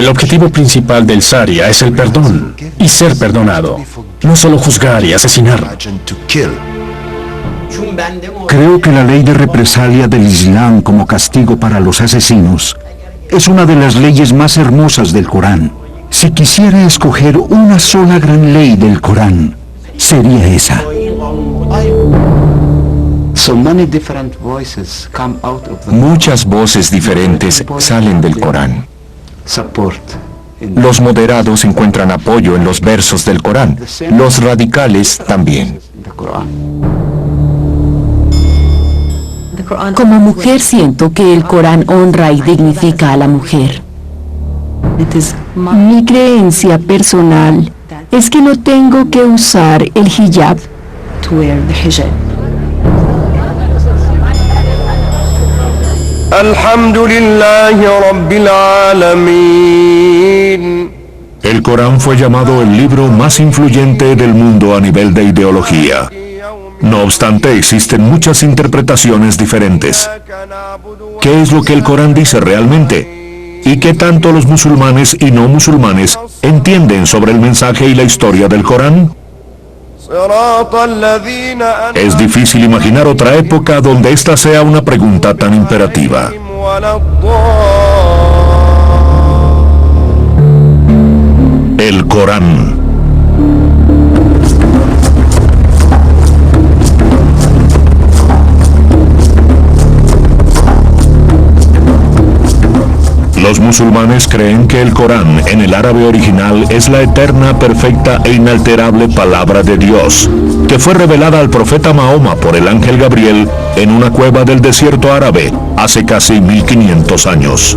El objetivo principal del Sharia es el perdón y ser perdonado, no solo juzgar y asesinar. Creo que la ley de represalia del Islam como castigo para los asesinos es una de las leyes más hermosas del Corán. Si quisiera escoger una sola gran ley del Corán, sería esa. Muchas voces diferentes salen del Corán. Los moderados encuentran apoyo en los versos del Corán, los radicales también. Como mujer siento que el Corán honra y dignifica a la mujer. Mi creencia personal es que no tengo que usar el hijab. El Corán fue llamado el libro más influyente del mundo a nivel de ideología. No obstante, existen muchas interpretaciones diferentes. ¿Qué es lo que el Corán dice realmente? ¿Y qué tanto los musulmanes y no musulmanes entienden sobre el mensaje y la historia del Corán? Es difícil imaginar otra época donde esta sea una pregunta tan imperativa. El Corán. Los musulmanes creen que el Corán, en el árabe original, es la eterna, perfecta e inalterable palabra de Dios, que fue revelada al profeta Mahoma por el ángel Gabriel en una cueva del desierto árabe hace casi 1500 años.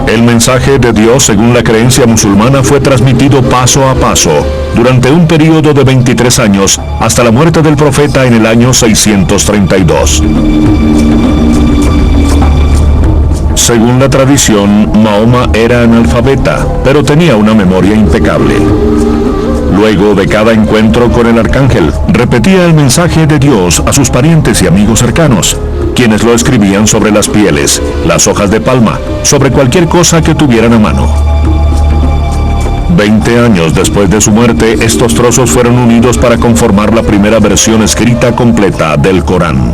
El mensaje de Dios, según la creencia musulmana, fue transmitido paso a paso, durante un periodo de 23 años, hasta la muerte del profeta en el año 632. Según la tradición, Mahoma era analfabeta, pero tenía una memoria impecable. Luego de cada encuentro con el arcángel, repetía el mensaje de Dios a sus parientes y amigos cercanos, quienes lo escribían sobre las pieles, las hojas de palma, sobre cualquier cosa que tuvieran a mano. 20 años después de su muerte, estos trozos fueron unidos para conformar la primera versión escrita completa del Corán.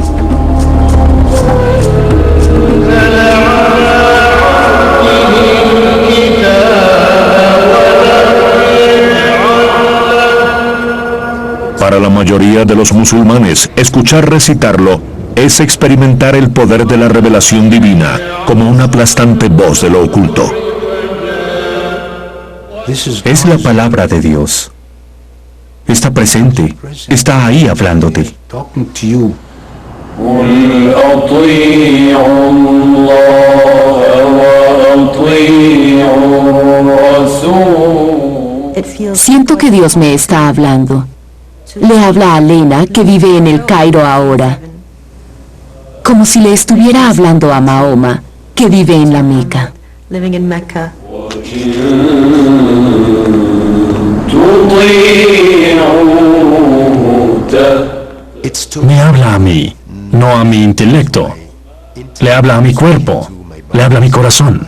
Para la mayoría de los musulmanes, escuchar recitarlo es experimentar el poder de la revelación divina como una aplastante voz de lo oculto. Es la palabra de Dios. Está presente, está ahí hablándote. Siento que Dios me está hablando. Le habla a Lena, que vive en el Cairo ahora, como si le estuviera hablando a Mahoma, que vive en la Meca. Me habla a mí, no a mi intelecto. Le habla a mi cuerpo, le habla a mi corazón.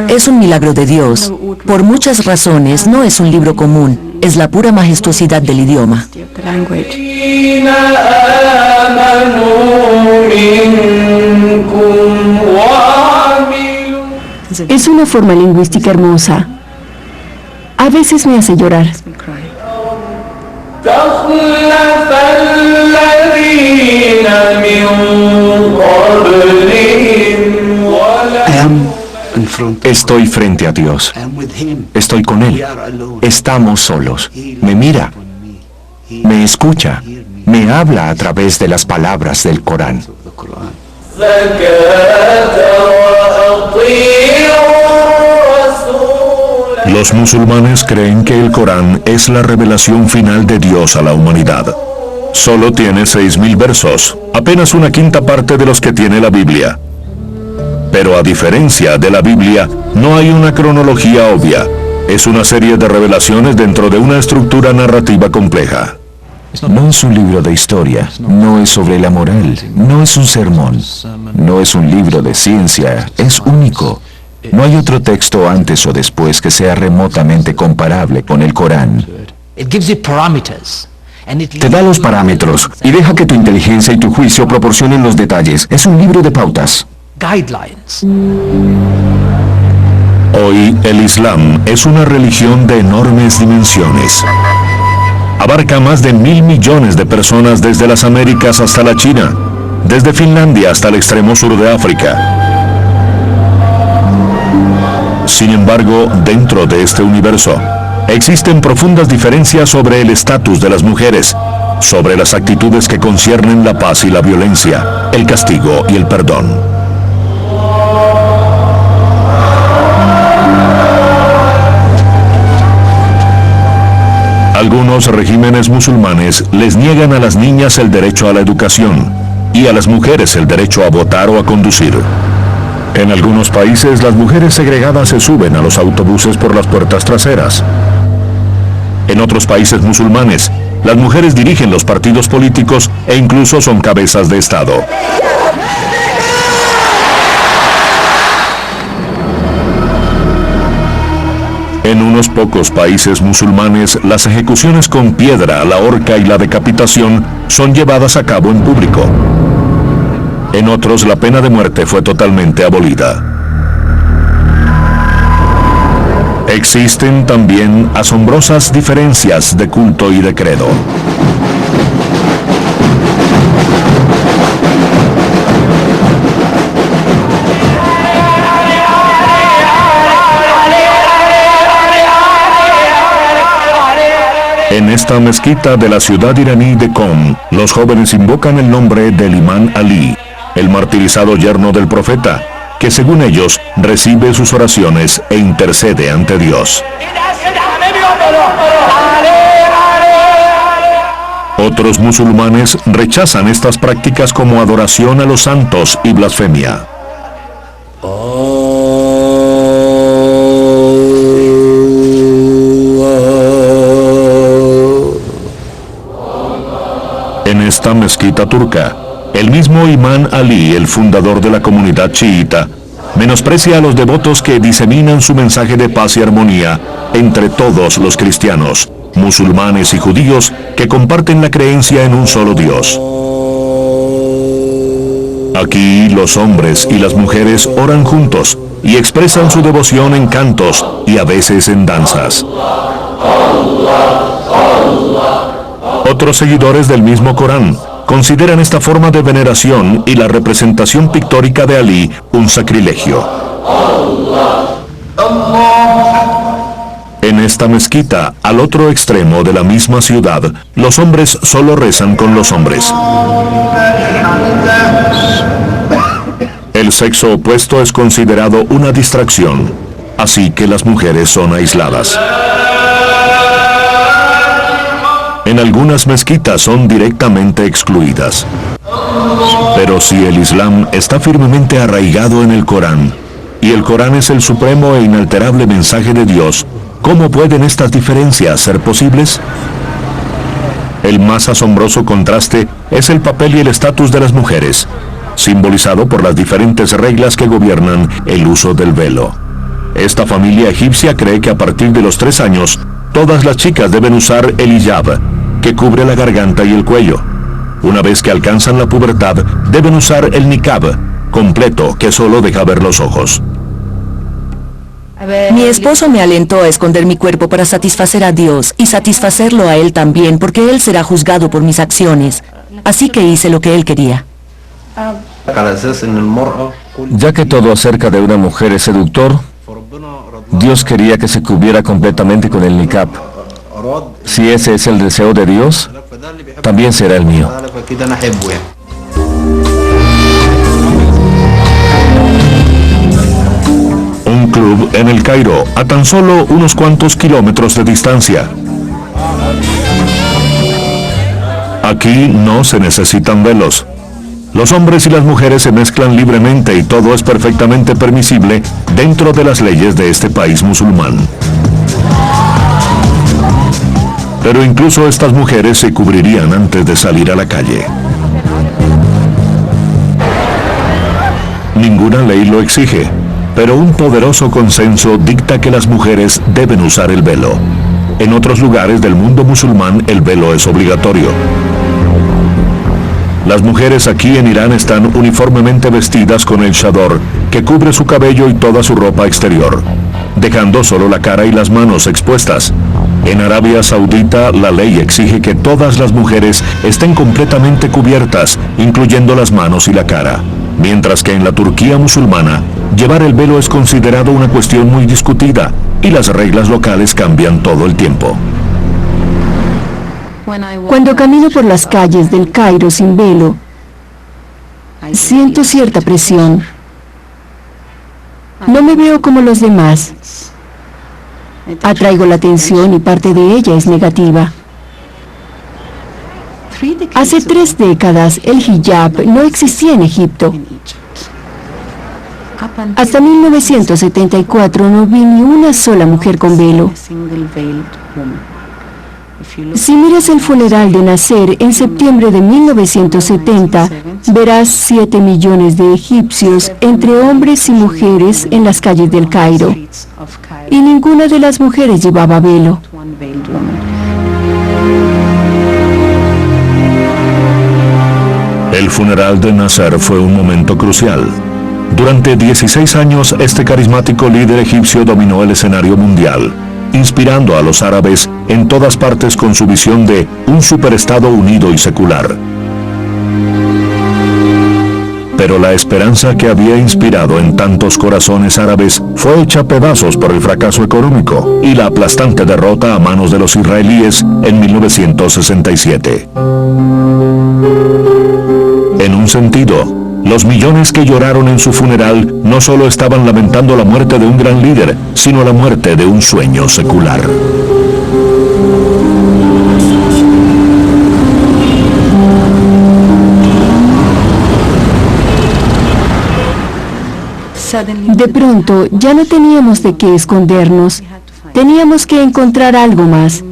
Es un milagro de Dios. Por muchas razones, no es un libro común. Es la pura majestuosidad del idioma. Es una forma lingüística hermosa. A veces me hace llorar. Estoy frente a Dios. Estoy con Él. Estamos solos. Me mira. Me escucha. Me habla a través de las palabras del Corán. Los musulmanes creen que el Corán es la revelación final de Dios a la humanidad. Solo tiene 6.000 versos, apenas una quinta parte de los que tiene la Biblia. Pero a diferencia de la Biblia, no hay una cronología obvia. Es una serie de revelaciones dentro de una estructura narrativa compleja. No es un libro de historia, no es sobre la moral, no es un sermón, no es un libro de ciencia, es único. No hay otro texto antes o después que sea remotamente comparable con el Corán. Te da los parámetros y deja que tu inteligencia y tu juicio proporcionen los detalles. Es un libro de pautas. Hoy el Islam es una religión de enormes dimensiones. Abarca más de 1.000 millones de personas desde las Américas hasta la China, desde Finlandia hasta el extremo sur de África. Sin embargo, dentro de este universo, existen profundas diferencias sobre el estatus de las mujeres, sobre las actitudes que conciernen la paz y la violencia, el castigo y el perdón. Algunos regímenes musulmanes les niegan a las niñas el derecho a la educación y a las mujeres el derecho a votar o a conducir. En algunos países, las mujeres segregadas se suben a los autobuses por las puertas traseras. En otros países musulmanes, las mujeres dirigen los partidos políticos e incluso son cabezas de Estado. En unos pocos países musulmanes, las ejecuciones con piedra, la horca y la decapitación son llevadas a cabo en público. En otros, la pena de muerte fue totalmente abolida. Existen también asombrosas diferencias de culto y de credo. En esta mezquita de la ciudad iraní de Qom, los jóvenes invocan el nombre del imán Ali, el martirizado yerno del profeta, que según ellos recibe sus oraciones e intercede ante Dios. Otros musulmanes rechazan estas prácticas como adoración a los santos y blasfemia. En esta mezquita turca, el mismo imán Ali, el fundador de la comunidad chiita, menosprecia a los devotos que diseminan su mensaje de paz y armonía entre todos los cristianos, musulmanes y judíos que comparten la creencia en un solo Dios. Aquí los hombres y las mujeres oran juntos y expresan su devoción en cantos y a veces en danzas. Otros seguidores del mismo Corán consideran esta forma de veneración y la representación pictórica de Ali un sacrilegio. En esta mezquita, al otro extremo de la misma ciudad, los hombres solo rezan con los hombres. El sexo opuesto es considerado una distracción, así que las mujeres son aisladas. En algunas mezquitas son directamente excluidas. Pero si el Islam está firmemente arraigado en el Corán, y el Corán es el supremo e inalterable mensaje de Dios, ¿cómo pueden estas diferencias ser posibles? El más asombroso contraste es el papel y el estatus de las mujeres, simbolizado por las diferentes reglas que gobiernan el uso del velo. Esta familia egipcia cree que a partir de los 3 años, todas las chicas deben usar el hijab, que cubre la garganta y el cuello. Una vez que alcanzan la pubertad, deben usar el niqab, completo, que solo deja ver los ojos. Mi esposo me alentó a esconder mi cuerpo para satisfacer a Dios y satisfacerlo a Él también, porque Él será juzgado por mis acciones. Así que hice lo que Él quería. Ya que todo acerca de una mujer es seductor, Dios quería que se cubriera completamente con el niqab. Si ese es el deseo de Dios, también será el mío. Un club en el Cairo, a tan solo unos cuantos kilómetros de distancia. Aquí no se necesitan velos. Los hombres y las mujeres se mezclan libremente y todo es perfectamente permisible dentro de las leyes de este país musulmán. Pero incluso estas mujeres se cubrirían antes de salir a la calle. Ninguna ley lo exige, pero un poderoso consenso dicta que las mujeres deben usar el velo. En otros lugares del mundo musulmán el velo es obligatorio. Las mujeres aquí en Irán están uniformemente vestidas con el chador, que cubre su cabello y toda su ropa exterior, dejando solo la cara y las manos expuestas. En Arabia Saudita la ley exige que todas las mujeres estén completamente cubiertas, incluyendo las manos y la cara, mientras que en la Turquía musulmana, llevar el velo es considerado una cuestión muy discutida y las reglas locales cambian todo el tiempo. Cuando camino por las calles del Cairo sin velo, siento cierta presión. No me veo como los demás. Atraigo la atención y parte de ella es negativa. Hace 3 décadas el hijab no existía en Egipto. Hasta 1974 no vi ni una sola mujer con velo. Si miras el funeral de Nasser en septiembre de 1970, verás 7 millones de egipcios entre hombres y mujeres en las calles del Cairo. Y ninguna de las mujeres llevaba velo. El funeral de Nasser fue un momento crucial. Durante 16 años, este carismático líder egipcio dominó el escenario mundial, inspirando a los árabes en todas partes con su visión de un superestado unido y secular. Pero la esperanza que había inspirado en tantos corazones árabes fue hecha a pedazos por el fracaso económico y la aplastante derrota a manos de los israelíes en 1967. En un sentido, los millones que lloraron en su funeral no solo estaban lamentando la muerte de un gran líder, sino la muerte de un sueño secular. De pronto, ya no teníamos de qué escondernos. Teníamos que encontrar algo más.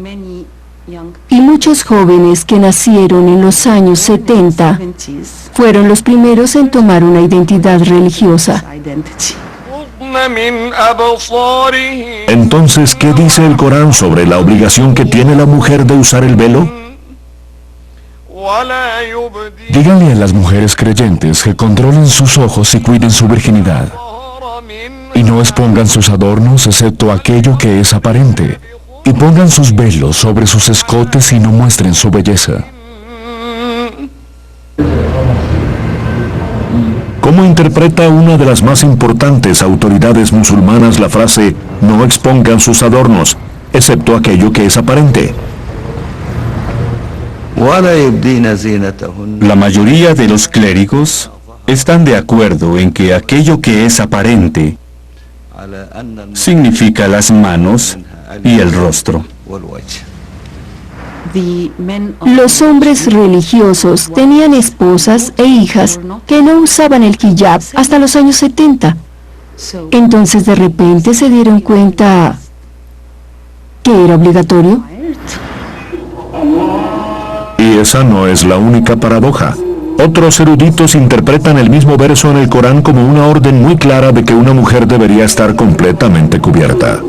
Y muchos jóvenes que nacieron en los años 70 fueron los primeros en tomar una identidad religiosa. Entonces, ¿qué dice el Corán sobre la obligación que tiene la mujer de usar el velo? Díganle a las mujeres creyentes que controlen sus ojos y cuiden su virginidad. Y no expongan sus adornos excepto aquello que es aparente. Y pongan sus velos sobre sus escotes y no muestren su belleza. ¿Cómo interpreta una de las más importantes autoridades musulmanas la frase "no expongan sus adornos, excepto aquello que es aparente"? La mayoría de los clérigos están de acuerdo en que aquello que es aparente significa las manos y el rostro. Los hombres religiosos tenían esposas e hijas que no usaban el hijab hasta los años 70. Entonces de repente se dieron cuenta que era obligatorio. Y esa no es la única paradoja. Otros eruditos interpretan el mismo verso en el Corán como una orden muy clara de que una mujer debería estar completamente cubierta.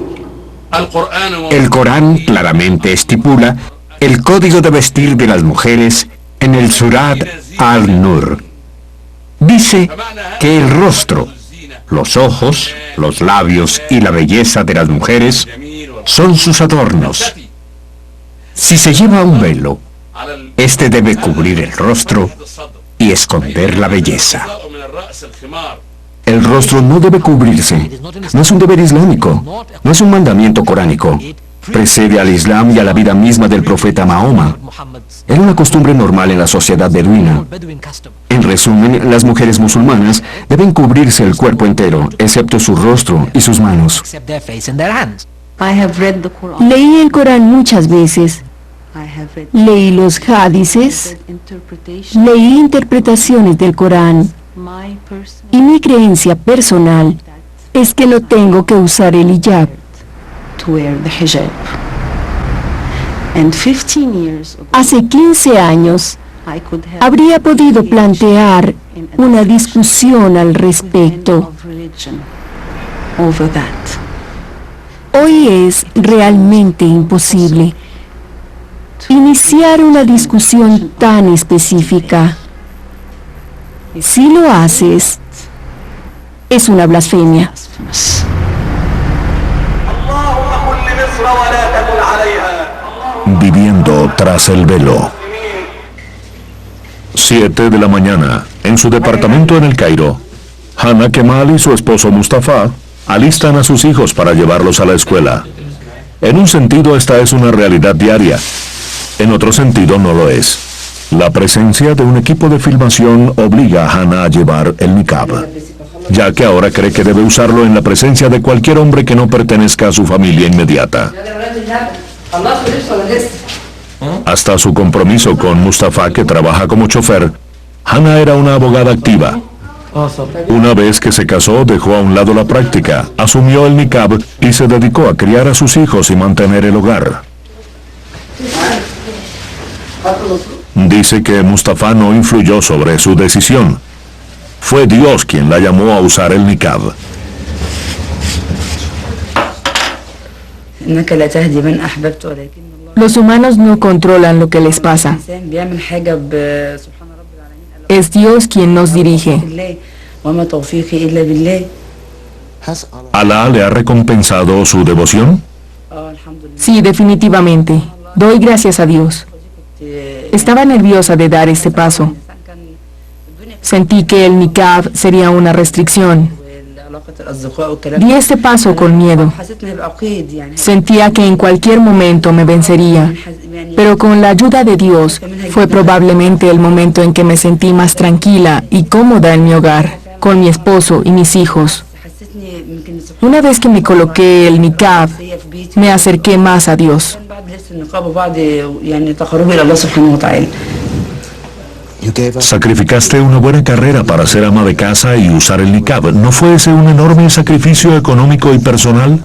El Corán claramente estipula el código de vestir de las mujeres en el Surat Al-Nur. Dice que el rostro, los ojos, los labios y la belleza de las mujeres son sus adornos. Si se lleva un velo, este debe cubrir el rostro y esconder la belleza. El rostro no debe cubrirse. No es un deber islámico. No es un mandamiento coránico. Precede al Islam y a la vida misma del profeta Mahoma. Era una costumbre normal en la sociedad beduina. En resumen, las mujeres musulmanas deben cubrirse el cuerpo entero, excepto su rostro y sus manos. Leí el Corán muchas veces. Leí los hadices. Leí interpretaciones del Corán. Y mi creencia personal es que no tengo que usar el hijab. Hace 15 años habría podido plantear una discusión al respecto. Hoy es realmente imposible iniciar una discusión tan específica. Si lo haces, es una blasfemia. Viviendo tras el velo. 7 de la mañana, en su departamento en el Cairo, Hannah Kemal y su esposo Mustafa alistan a sus hijos para llevarlos a la escuela. En un sentido, esta es una realidad diaria. En otro sentido, no lo es. La presencia de un equipo de filmación obliga a Hannah a llevar el niqab, ya que ahora cree que debe usarlo en la presencia de cualquier hombre que no pertenezca a su familia inmediata. Hasta su compromiso con Mustafa, que trabaja como chofer, Hannah era una abogada activa. Una vez que se casó, dejó a un lado la práctica, asumió el niqab y se dedicó a criar a sus hijos y mantener el hogar. Dice que Mustafa no influyó sobre su decisión. Fue Dios quien la llamó a usar el niqab. Los humanos no controlan lo que les pasa. Es Dios quien nos dirige. ¿Alá le ha recompensado su devoción? Sí, definitivamente. Doy gracias a Dios. Estaba nerviosa de dar este paso. Sentí que el niqab sería una restricción. Di este paso con miedo. Sentía que en cualquier momento me vencería, pero con la ayuda de Dios fue probablemente el momento en que me sentí más tranquila y cómoda en mi hogar, con mi esposo y mis hijos. Una vez que me coloqué el niqab, me acerqué más a Dios. Sacrificaste una buena carrera para ser ama de casa y usar el niqab. ¿No fue ese un enorme sacrificio económico y personal?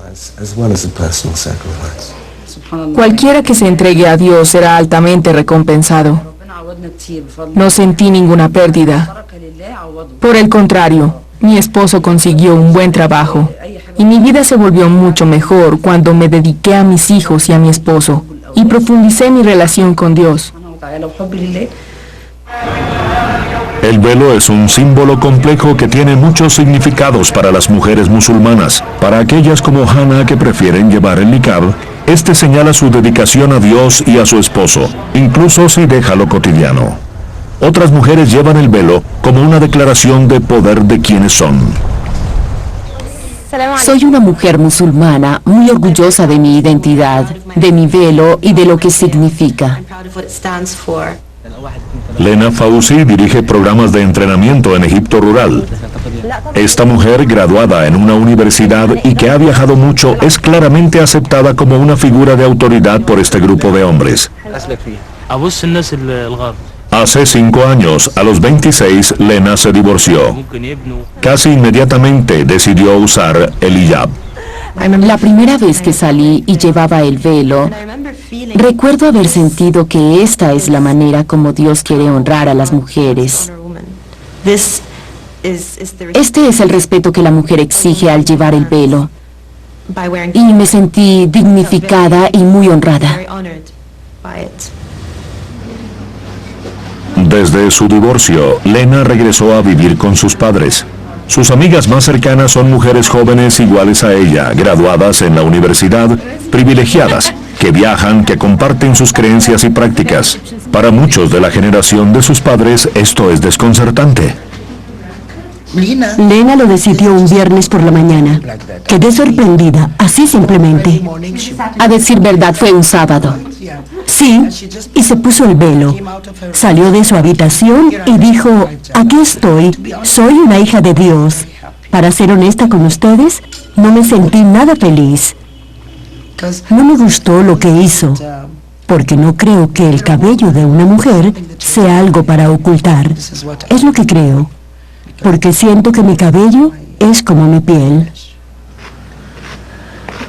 Cualquiera que se entregue a Dios será altamente recompensado. No sentí ninguna pérdida. Por el contrario, mi esposo consiguió un buen trabajo y mi vida se volvió mucho mejor cuando me dediqué a mis hijos y a mi esposo y profundicé mi relación con Dios. El velo es un símbolo complejo que tiene muchos significados para las mujeres musulmanas. Para aquellas como Hannah que prefieren llevar el niqab, este señala su dedicación a Dios y a su esposo, incluso si deja lo cotidiano. Otras mujeres llevan el velo como una declaración de poder de quienes son. Soy una mujer musulmana muy orgullosa de mi identidad, de mi velo y de lo que significa. Lena Fauzi dirige programas de entrenamiento en Egipto rural. Esta mujer, graduada en una universidad y que ha viajado mucho, es claramente aceptada como una figura de autoridad por este grupo de hombres. Hace 5 años, a los 26, Lena se divorció. Casi inmediatamente decidió usar el hijab. La primera vez que salí y llevaba el velo, recuerdo haber sentido que esta es la manera como Dios quiere honrar a las mujeres. Este es el respeto que la mujer exige al llevar el velo. Y me sentí dignificada y muy honrada. Desde su divorcio, Lena regresó a vivir con sus padres. Sus amigas más cercanas son mujeres jóvenes iguales a ella, graduadas en la universidad, privilegiadas, que viajan, que comparten sus creencias y prácticas. Para muchos de la generación de sus padres, esto es desconcertante. Lena lo decidió un viernes por la mañana. Quedé sorprendida, así simplemente. A decir verdad, fue un sábado. Sí, y se puso el velo. Salió de su habitación y dijo, aquí estoy, soy una hija de Dios. Para ser honesta con ustedes, no me sentí nada feliz. No me gustó lo que hizo, porque no creo que el cabello de una mujer sea algo para ocultar. Es lo que creo, porque siento que mi cabello es como mi piel.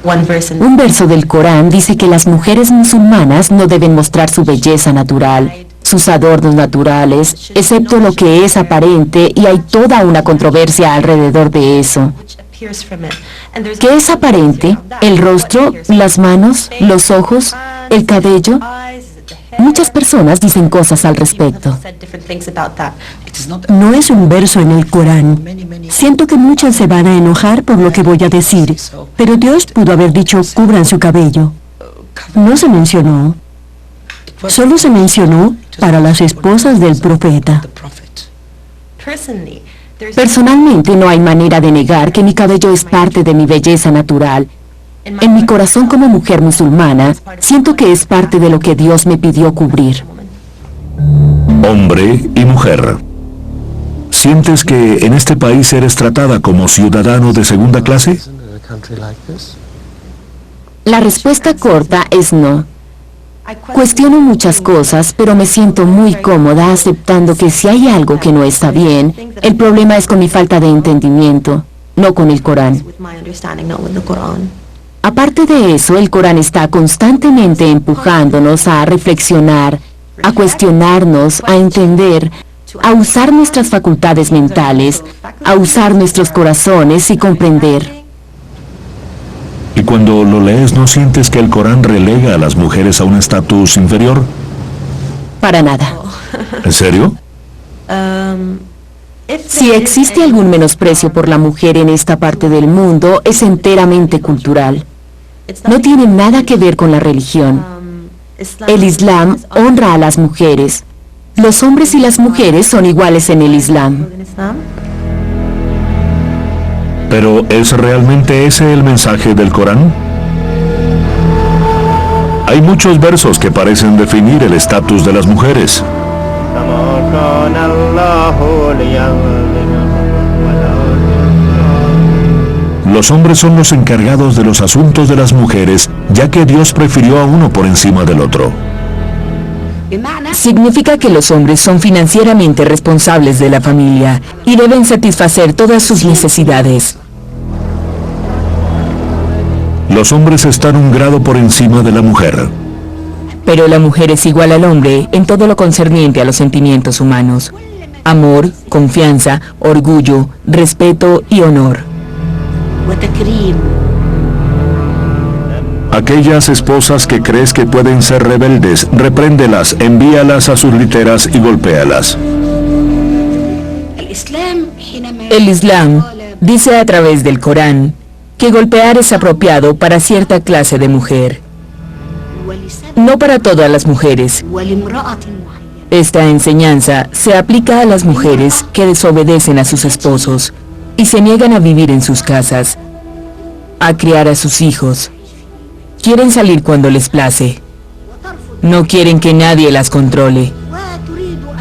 Un verso del Corán dice que las mujeres musulmanas no deben mostrar su belleza natural, sus adornos naturales, excepto lo que es aparente, y hay toda una controversia alrededor de eso. ¿Qué es aparente? ¿El rostro, las manos, los ojos, el cabello? Muchas personas dicen cosas al respecto. No es un verso en el Corán. Siento que muchas se van a enojar por lo que voy a decir, pero Dios pudo haber dicho cubran su cabello. No se mencionó. Solo se mencionó para las esposas del profeta. Personalmente no hay manera de negar que mi cabello es parte de mi belleza natural. En mi corazón como mujer musulmana, siento que es parte de lo que Dios me pidió cubrir. Hombre y mujer. ¿Sientes que en este país eres tratada como ciudadano de segunda clase? La respuesta corta es no. Cuestiono muchas cosas, pero me siento muy cómoda aceptando que si hay algo que no está bien, el problema es con mi falta de entendimiento, no con el Corán. Aparte de eso, el Corán está constantemente empujándonos a reflexionar, a cuestionarnos, a entender, a usar nuestras facultades mentales, a usar nuestros corazones y comprender. ¿Y cuando lo lees no sientes que el Corán relega a las mujeres a un estatus inferior? Para nada. ¿En serio? Si existe algún menosprecio por la mujer en esta parte del mundo, es enteramente cultural. No tiene nada que ver con la religión. El Islam honra a las mujeres. Los hombres y las mujeres son iguales en el Islam. ¿Pero es realmente ese el mensaje del Corán? Hay muchos versos que parecen definir el estatus de las mujeres. Los hombres son los encargados de los asuntos de las mujeres, ya que Dios prefirió a uno por encima del otro. Significa que los hombres son financieramente responsables de la familia y deben satisfacer todas sus necesidades. Los hombres están un grado por encima de la mujer. Pero la mujer es igual al hombre en todo lo concerniente a los sentimientos humanos. Amor, confianza, orgullo, respeto y honor. Aquellas esposas que crees que pueden ser rebeldes, repréndelas, envíalas a sus literas y golpéalas. El Islam dice a través del Corán que golpear es apropiado para cierta clase de mujer, no para todas las mujeres. Esta enseñanza se aplica a las mujeres que desobedecen a sus esposos y se niegan a vivir en sus casas, a criar a sus hijos. Quieren salir cuando les place. No quieren que nadie las controle.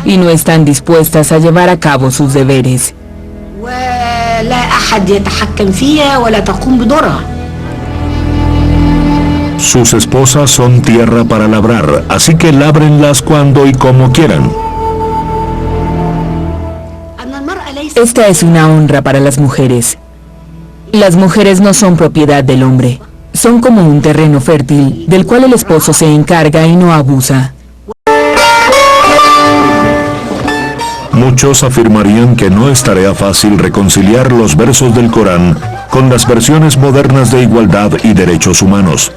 Y no están dispuestas a llevar a cabo sus deberes. Sus esposas son tierra para labrar, así que lábrenlas cuando y como quieran. Esta es una honra para las mujeres. Las mujeres no son propiedad del hombre. Son como un terreno fértil, del cual el esposo se encarga y no abusa. Muchos afirmarían que no es tarea fácil reconciliar los versos del Corán con las versiones modernas de igualdad y derechos humanos.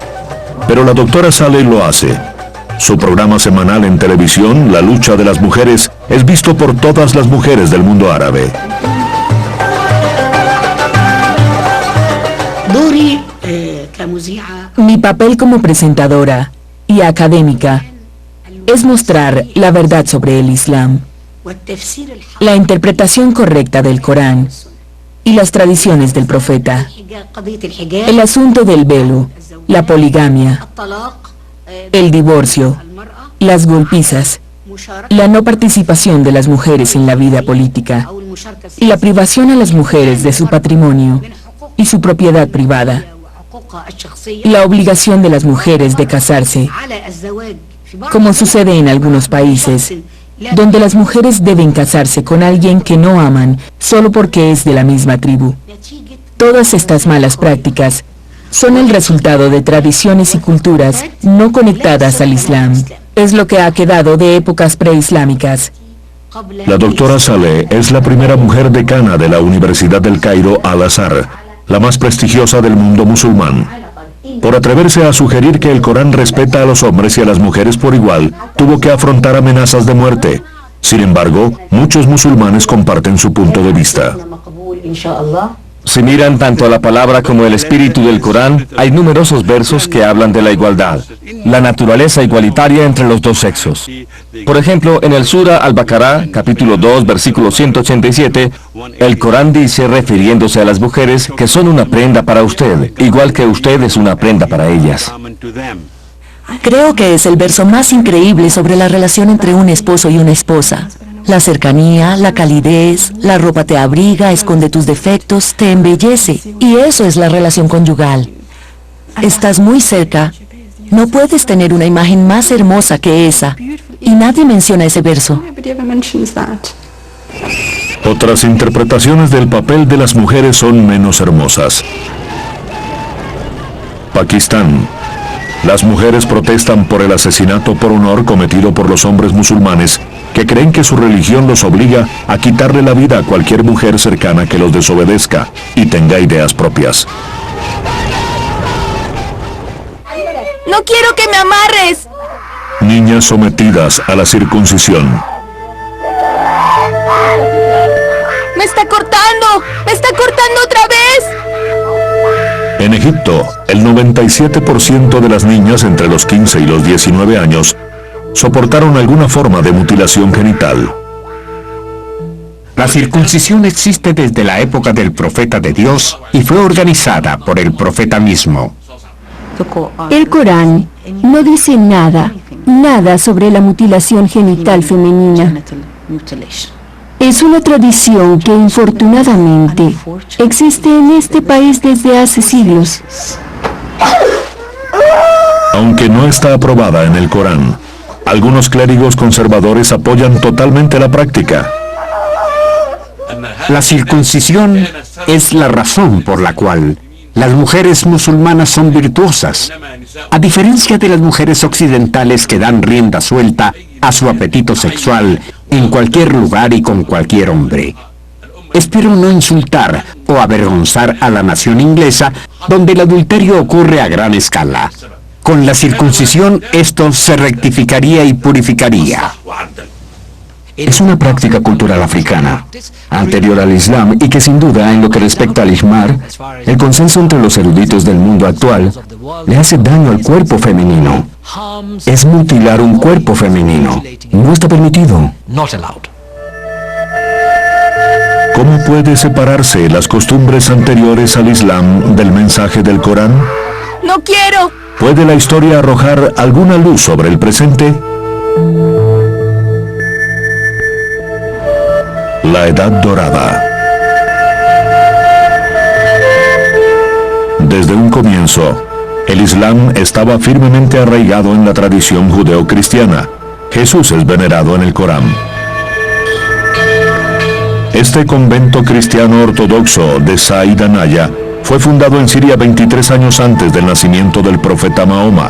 Pero la doctora Saleh lo hace. Su programa semanal en televisión, La lucha de las mujeres, es visto por todas las mujeres del mundo árabe. Mi papel como presentadora y académica es mostrar la verdad sobre el Islam, la interpretación correcta del Corán y las tradiciones del profeta, el asunto del velo, la poligamia, el divorcio, las golpizas, la no participación de las mujeres en la vida política y la privación a las mujeres de su patrimonio y su propiedad privada, la obligación de las mujeres de casarse, como sucede en algunos países, donde las mujeres deben casarse con alguien que no aman solo porque es de la misma tribu. Todas estas malas prácticas son el resultado de tradiciones y culturas no conectadas al Islam. Es lo que ha quedado de épocas preislámicas. La doctora Saleh es la primera mujer decana de la Universidad del Cairo Al-Azhar, la más prestigiosa del mundo musulmán. Por atreverse a sugerir que el Corán respeta a los hombres y a las mujeres por igual, tuvo que afrontar amenazas de muerte. Sin embargo, muchos musulmanes comparten su punto de vista. Si miran tanto a la palabra como el espíritu del Corán, hay numerosos versos que hablan de la igualdad, la naturaleza igualitaria entre los dos sexos. Por ejemplo, en el Sura Al-Baqarah, capítulo 2, versículo 187, el Corán dice, refiriéndose a las mujeres, que son una prenda para usted, igual que usted es una prenda para ellas. Creo que es el verso más increíble sobre la relación entre un esposo y una esposa. La cercanía, la calidez, la ropa te abriga, esconde tus defectos, te embellece. Y eso es la relación conyugal. Estás muy cerca. No puedes tener una imagen más hermosa que esa. Y nadie menciona ese verso. Otras interpretaciones del papel de las mujeres son menos hermosas. Pakistán. Las mujeres protestan por el asesinato por honor cometido por los hombres musulmanes que creen que su religión los obliga a quitarle la vida a cualquier mujer cercana que los desobedezca y tenga ideas propias. ¡No quiero que me amarres! Niñas sometidas a la circuncisión. ¡Me está cortando! ¡Me está cortando otra vez! En Egipto, el 97% de las niñas entre los 15 y los 19 años soportaron alguna forma de mutilación genital. La circuncisión existe desde la época del profeta de Dios y fue organizada por el profeta mismo. El Corán no dice nada sobre la mutilación genital femenina. Es una tradición que infortunadamente existe en este país desde hace siglos. Aunque no está aprobada en el Corán, algunos clérigos conservadores apoyan totalmente la práctica. La circuncisión es la razón por la cual las mujeres musulmanas son virtuosas, a diferencia de las mujeres occidentales que dan rienda suelta a su apetito sexual en cualquier lugar y con cualquier hombre. Espero no insultar o avergonzar a la nación inglesa, donde el adulterio ocurre a gran escala. Con la circuncisión esto se rectificaría y purificaría. Es una práctica cultural africana, anterior al Islam y que sin duda en lo que respecta al ijmar, el consenso entre los eruditos del mundo actual, le hace daño al cuerpo femenino. Es mutilar un cuerpo femenino. No está permitido. ¿Cómo puede separarse las costumbres anteriores al Islam del mensaje del Corán? ¡No quiero! ¿Puede la historia arrojar alguna luz sobre el presente? La Edad Dorada. Desde un comienzo, el Islam estaba firmemente arraigado en la tradición judeocristiana. Jesús es venerado en el Corán. Este convento cristiano ortodoxo de Said Anaya fue fundado en Siria 23 años antes del nacimiento del profeta Mahoma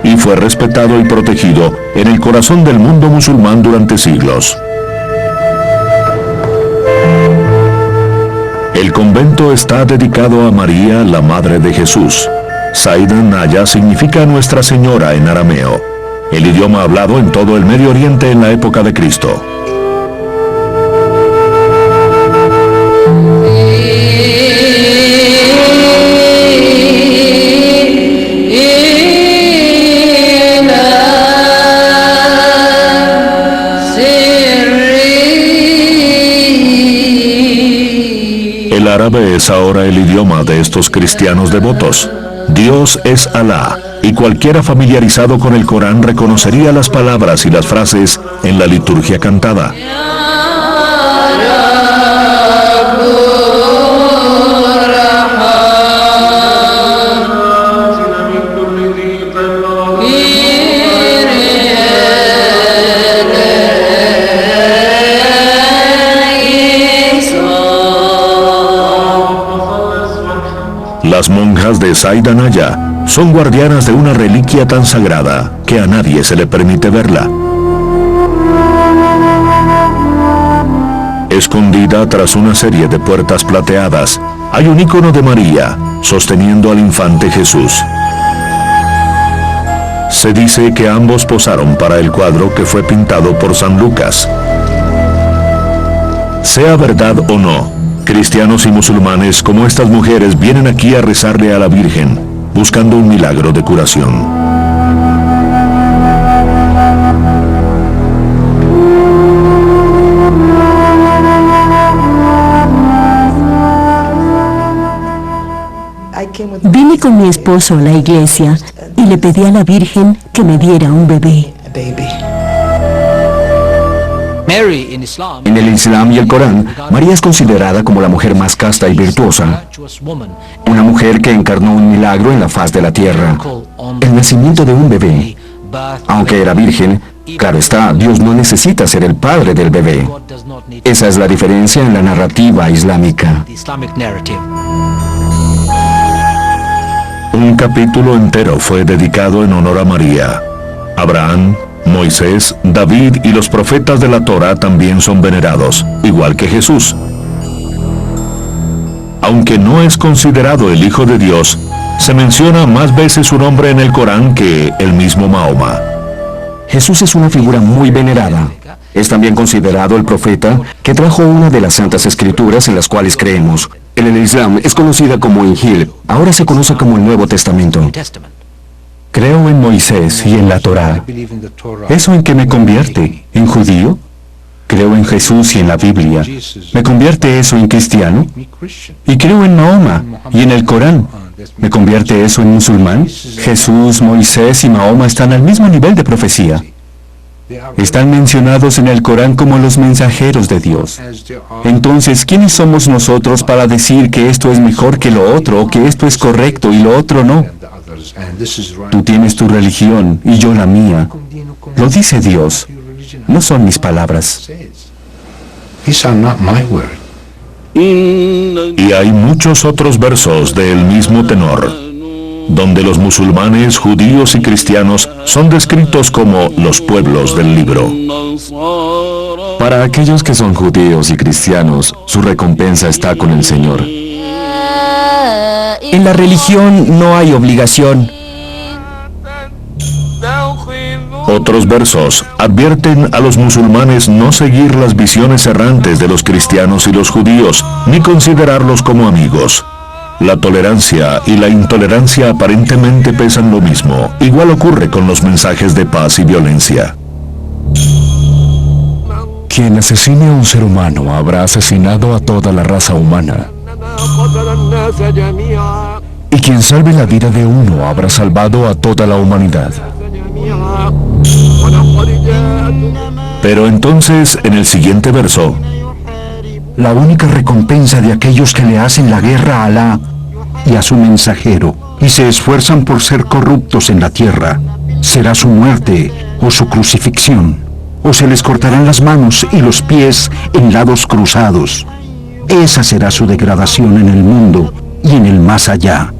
y fue respetado y protegido en el corazón del mundo musulmán durante siglos. El convento está dedicado a María, la madre de Jesús. Said Anaya significa Nuestra Señora en arameo, el idioma hablado en todo el Medio Oriente en la época de Cristo. El árabe es ahora el idioma de estos cristianos devotos. Dios es Alá, y cualquiera familiarizado con el Corán reconocería las palabras y las frases en la liturgia cantada. Las monjas de Saidanaya son guardianas de una reliquia tan sagrada que a nadie se le permite verla. Escondida tras una serie de puertas plateadas, hay un icono de María sosteniendo al infante Jesús. Se dice que ambos posaron para el cuadro que fue pintado por San Lucas. Sea verdad o no, cristianos y musulmanes como estas mujeres vienen aquí a rezarle a la Virgen, buscando un milagro de curación. Vine con mi esposo a la iglesia y le pedí a la Virgen que me diera un bebé. En el Islam y el Corán, María es considerada como la mujer más casta y virtuosa, una mujer que encarnó un milagro en la faz de la tierra, el nacimiento de un bebé. Aunque era virgen, claro está, Dios no necesita ser el padre del bebé. Esa es la diferencia en la narrativa islámica. Un capítulo entero fue dedicado en honor a María. Abraham, Moisés, David y los profetas de la Torá también son venerados, igual que Jesús. Aunque no es considerado el Hijo de Dios, se menciona más veces su nombre en el Corán que el mismo Mahoma. Jesús es una figura muy venerada. Es también considerado el profeta que trajo una de las santas escrituras en las cuales creemos. En el Islam es conocida como Injil, ahora se conoce como el Nuevo Testamento. Creo en Moisés y en la Torá. ¿Eso en qué me convierte? ¿En judío? Creo en Jesús y en la Biblia. ¿Me convierte eso en cristiano? Y creo en Mahoma y en el Corán. ¿Me convierte eso en musulmán? Jesús, Moisés y Mahoma están al mismo nivel de profecía. Están mencionados en el Corán como los mensajeros de Dios. Entonces, ¿quiénes somos nosotros para decir que esto es mejor que lo otro, o que esto es correcto y lo otro no? Tú tienes tu religión y yo la mía. Lo dice Dios. No son mis palabras. Y hay muchos otros versos del mismo tenor, donde los musulmanes, judíos y cristianos son descritos como los pueblos del libro. Para aquellos que son judíos y cristianos, su recompensa está con el Señor. En la religión no hay obligación. Otros versos advierten a los musulmanes no seguir las visiones errantes de los cristianos y los judíos, ni considerarlos como amigos. La tolerancia y la intolerancia aparentemente pesan lo mismo. Igual ocurre con los mensajes de paz y violencia. Quien asesine a un ser humano habrá asesinado a toda la raza humana. Y quien salve la vida de uno habrá salvado a toda la humanidad. Pero entonces, en el siguiente verso, la única recompensa de aquellos que le hacen la guerra a Alá y a su mensajero y se esfuerzan por ser corruptos en la tierra será su muerte o su crucifixión, o se les cortarán las manos y los pies en lados cruzados. Esa será su degradación en el mundo y en el más allá.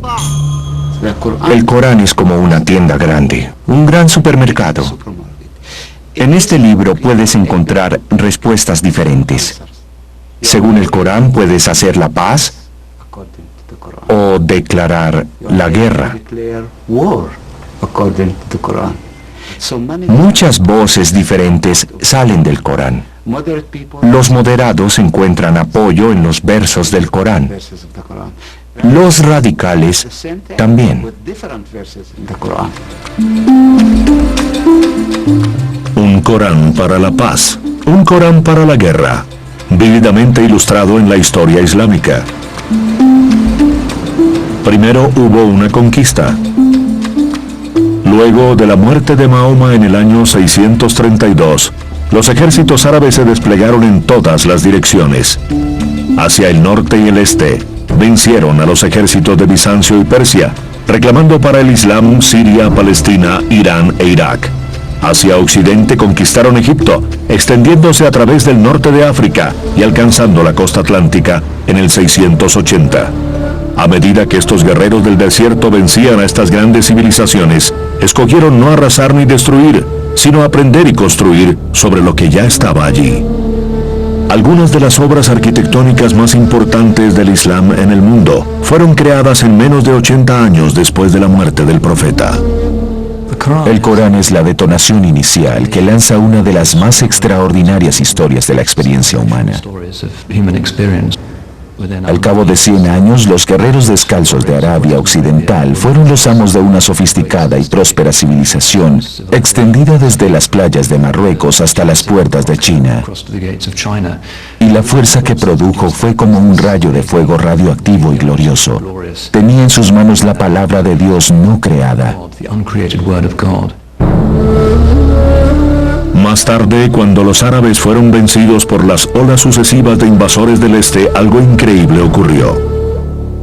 El Corán es como una tienda grande, un gran supermercado. En este libro puedes encontrar respuestas diferentes. Según el Corán puedes hacer la paz o declarar la guerra. Muchas voces diferentes salen del Corán. Los moderados encuentran apoyo en los versos del Corán. Los radicales también. un Corán para la paz, un Corán para la guerra, vívidamente ilustrado en la historia islámica. Primero hubo una conquista. Luego de la muerte de Mahoma en el año 632, los ejércitos árabes se desplegaron en todas las direcciones. Hacia el norte y el este, vencieron a los ejércitos de Bizancio y Persia, reclamando para el Islam Siria, Palestina, Irán e Irak. Hacia occidente conquistaron Egipto, extendiéndose a través del norte de África y alcanzando la costa atlántica en el 680. A medida que estos guerreros del desierto vencían a estas grandes civilizaciones, escogieron no arrasar ni destruir, sino aprender y construir sobre lo que ya estaba allí. Algunas de las obras arquitectónicas más importantes del Islam en el mundo fueron creadas en menos de 80 años después de la muerte del profeta. El Corán es la detonación inicial que lanza una de las más extraordinarias historias de la experiencia humana. Al cabo de 100 años, los guerreros descalzos de Arabia Occidental fueron los amos de una sofisticada y próspera civilización, extendida desde las playas de Marruecos hasta las puertas de China. Y la fuerza que produjo fue como un rayo de fuego radioactivo y glorioso. Tenía en sus manos la palabra de Dios no creada. Más tarde, cuando los árabes fueron vencidos por las olas sucesivas de invasores del este, algo increíble ocurrió.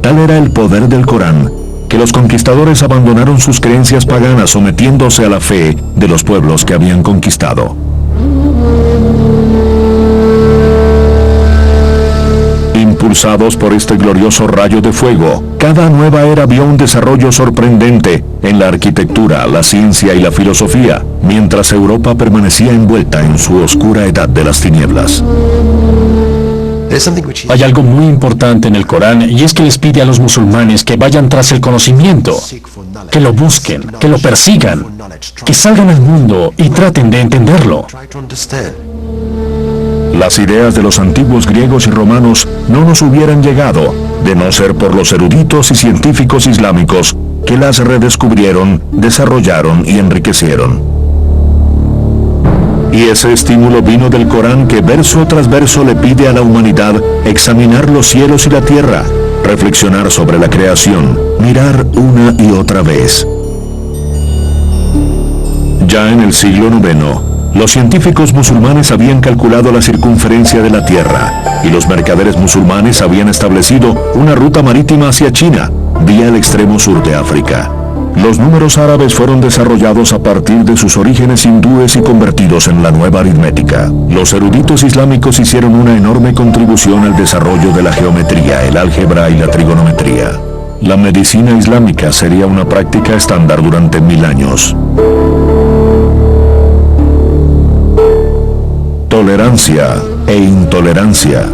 Tal era el poder del Corán, que los conquistadores abandonaron sus creencias paganas sometiéndose a la fe de los pueblos que habían conquistado. Impulsados por este glorioso rayo de fuego, cada nueva era vio un desarrollo sorprendente en la arquitectura, la ciencia y la filosofía, mientras Europa permanecía envuelta en su oscura edad de las tinieblas. Hay algo muy importante en el Corán y es que les pide a los musulmanes que vayan tras el conocimiento, que lo busquen, que lo persigan, que salgan al mundo y traten de entenderlo. Las ideas de los antiguos griegos y romanos no nos hubieran llegado de no ser por los eruditos y científicos islámicos que las redescubrieron, desarrollaron y enriquecieron. Y ese estímulo vino del Corán que verso tras verso le pide a la humanidad examinar los cielos y la tierra, reflexionar sobre la creación, mirar una y otra vez. Ya en el siglo IX, los científicos musulmanes habían calculado la circunferencia de la Tierra y los mercaderes musulmanes habían establecido una ruta marítima hacia China, vía el extremo sur de África. Los números árabes fueron desarrollados a partir de sus orígenes hindúes y convertidos en la nueva aritmética. Los eruditos islámicos hicieron una enorme contribución al desarrollo de la geometría, el álgebra y la trigonometría. La medicina islámica sería una práctica estándar durante 1000 años. Tolerancia e intolerancia.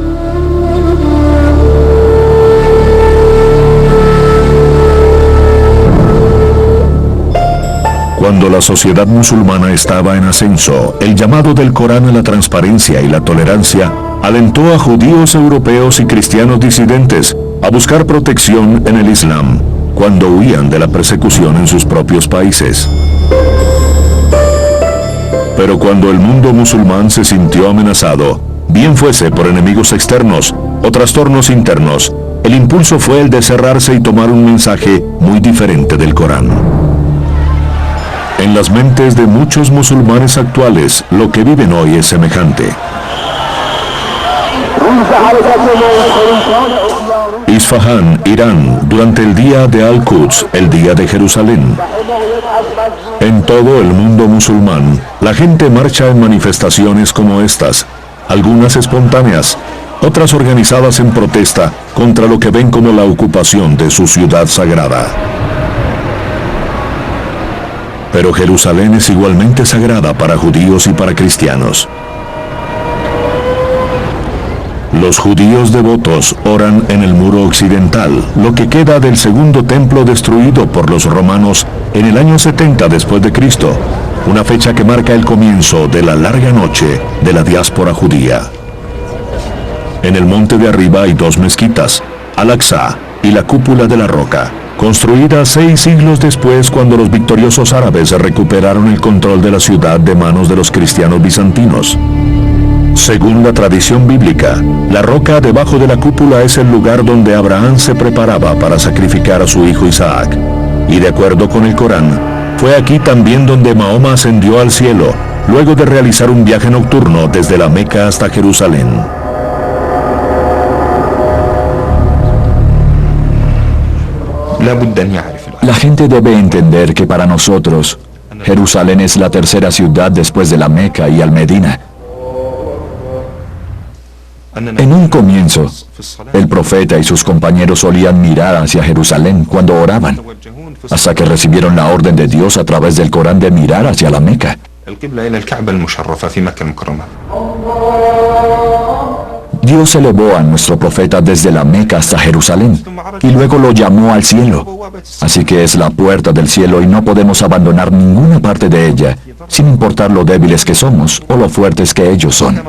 Cuando la sociedad musulmana estaba en ascenso, el llamado del Corán a la transparencia y la tolerancia alentó a judíos europeos y cristianos disidentes a buscar protección en el Islam, cuando huían de la persecución en sus propios países. Pero cuando el mundo musulmán se sintió amenazado, bien fuese por enemigos externos o trastornos internos, el impulso fue el de cerrarse y tomar un mensaje muy diferente del Corán. En las mentes de muchos musulmanes actuales, lo que viven hoy es semejante. Isfahán, Irán, durante el día de Al-Quds, el día de Jerusalén. En todo el mundo musulmán, la gente marcha en manifestaciones como estas, algunas espontáneas, otras organizadas en protesta contra lo que ven como la ocupación de su ciudad sagrada. Pero Jerusalén es igualmente sagrada para judíos y para cristianos. Los judíos devotos oran en el muro occidental, lo que queda del segundo templo destruido por los romanos en el año 70 después de Cristo, una fecha que marca el comienzo de la larga noche de la diáspora judía. En el monte de arriba hay 2 mezquitas, Al-Aqsa y la cúpula de la roca, construida 6 siglos después cuando los victoriosos árabes recuperaron el control de la ciudad de manos de los cristianos bizantinos. Según la tradición bíblica, la roca debajo de la cúpula es el lugar donde Abraham se preparaba para sacrificar a su hijo Isaac. Y de acuerdo con el Corán, fue aquí también donde Mahoma ascendió al cielo, luego de realizar un viaje nocturno desde la Meca hasta Jerusalén. La gente debe entender que para nosotros, Jerusalén es la tercera ciudad después de la Meca y Al-Medina. En un comienzo, el profeta y sus compañeros solían mirar hacia Jerusalén cuando oraban, hasta que recibieron la orden de Dios a través del Corán de mirar hacia la Meca. Dios elevó a nuestro profeta desde la Meca hasta Jerusalén y luego lo llamó al cielo. Así que es la puerta del cielo y no podemos abandonar ninguna parte de ella, sin importar lo débiles que somos o lo fuertes que ellos son.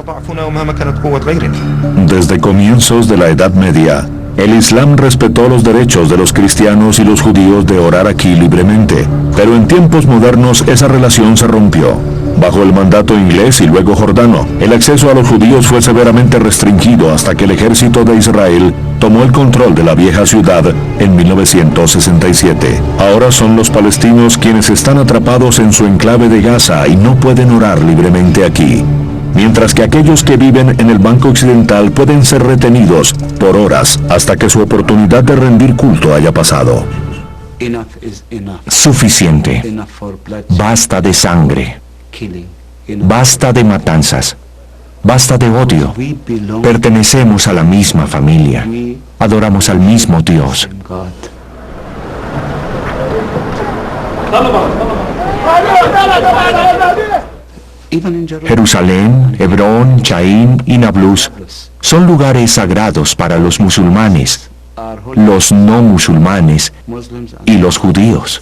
Desde comienzos de la Edad Media, el Islam respetó los derechos de los cristianos y los judíos de orar aquí libremente, pero en tiempos modernos esa relación se rompió. Bajo el mandato inglés y luego jordano, el acceso a los judíos fue severamente restringido hasta que el ejército de Israel tomó el control de la vieja ciudad en 1967. Ahora son los palestinos quienes están atrapados en su enclave de Gaza y no pueden orar libremente aquí, mientras que aquellos que viven en el Banco Occidental pueden ser retenidos por horas hasta que su oportunidad de rendir culto haya pasado. Suficiente. Basta de sangre. Basta de matanzas. Basta de odio. Pertenecemos a la misma familia. Adoramos al mismo Dios. Jerusalén, Hebrón, Chaín y Nablus son lugares sagrados para los musulmanes, los no musulmanes y los judíos.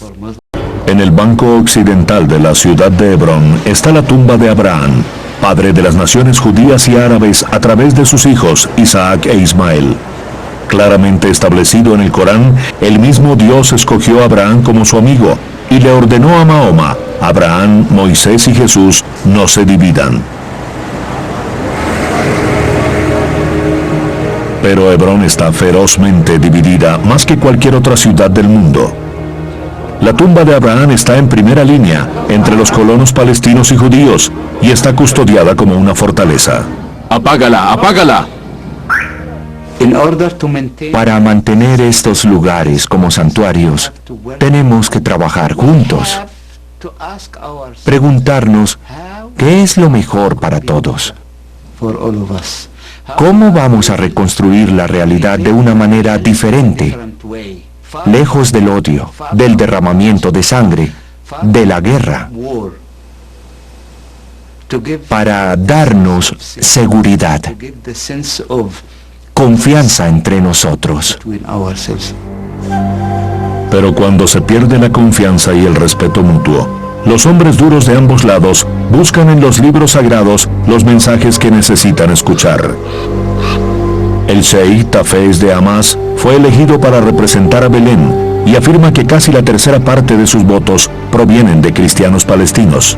En el Banco Occidental de la ciudad de Hebrón está la tumba de Abraham, padre de las naciones judías y árabes a través de sus hijos Isaac e Ismael. Claramente establecido en el Corán, el mismo Dios escogió a Abraham como su amigo y le ordenó a Mahoma: Abraham, Moisés y Jesús no se dividan. Pero Hebrón está ferozmente dividida más que cualquier otra ciudad del mundo. La tumba de Abraham está en primera línea entre los colonos palestinos y judíos y está custodiada como una fortaleza. ¡Apágala, apágala! Para mantener estos lugares como santuarios, tenemos que trabajar juntos. Preguntarnos, ¿qué es lo mejor para todos? ¿Cómo vamos a reconstruir la realidad de una manera diferente? Lejos del odio, del derramamiento de sangre, de la guerra, para darnos seguridad, confianza entre nosotros. Pero cuando se pierde la confianza y el respeto mutuo, los hombres duros de ambos lados buscan en los libros sagrados los mensajes que necesitan escuchar. El Sheikh Tafez de Hamas fue elegido para representar a Belén y afirma que casi la tercera parte de sus votos provienen de cristianos palestinos.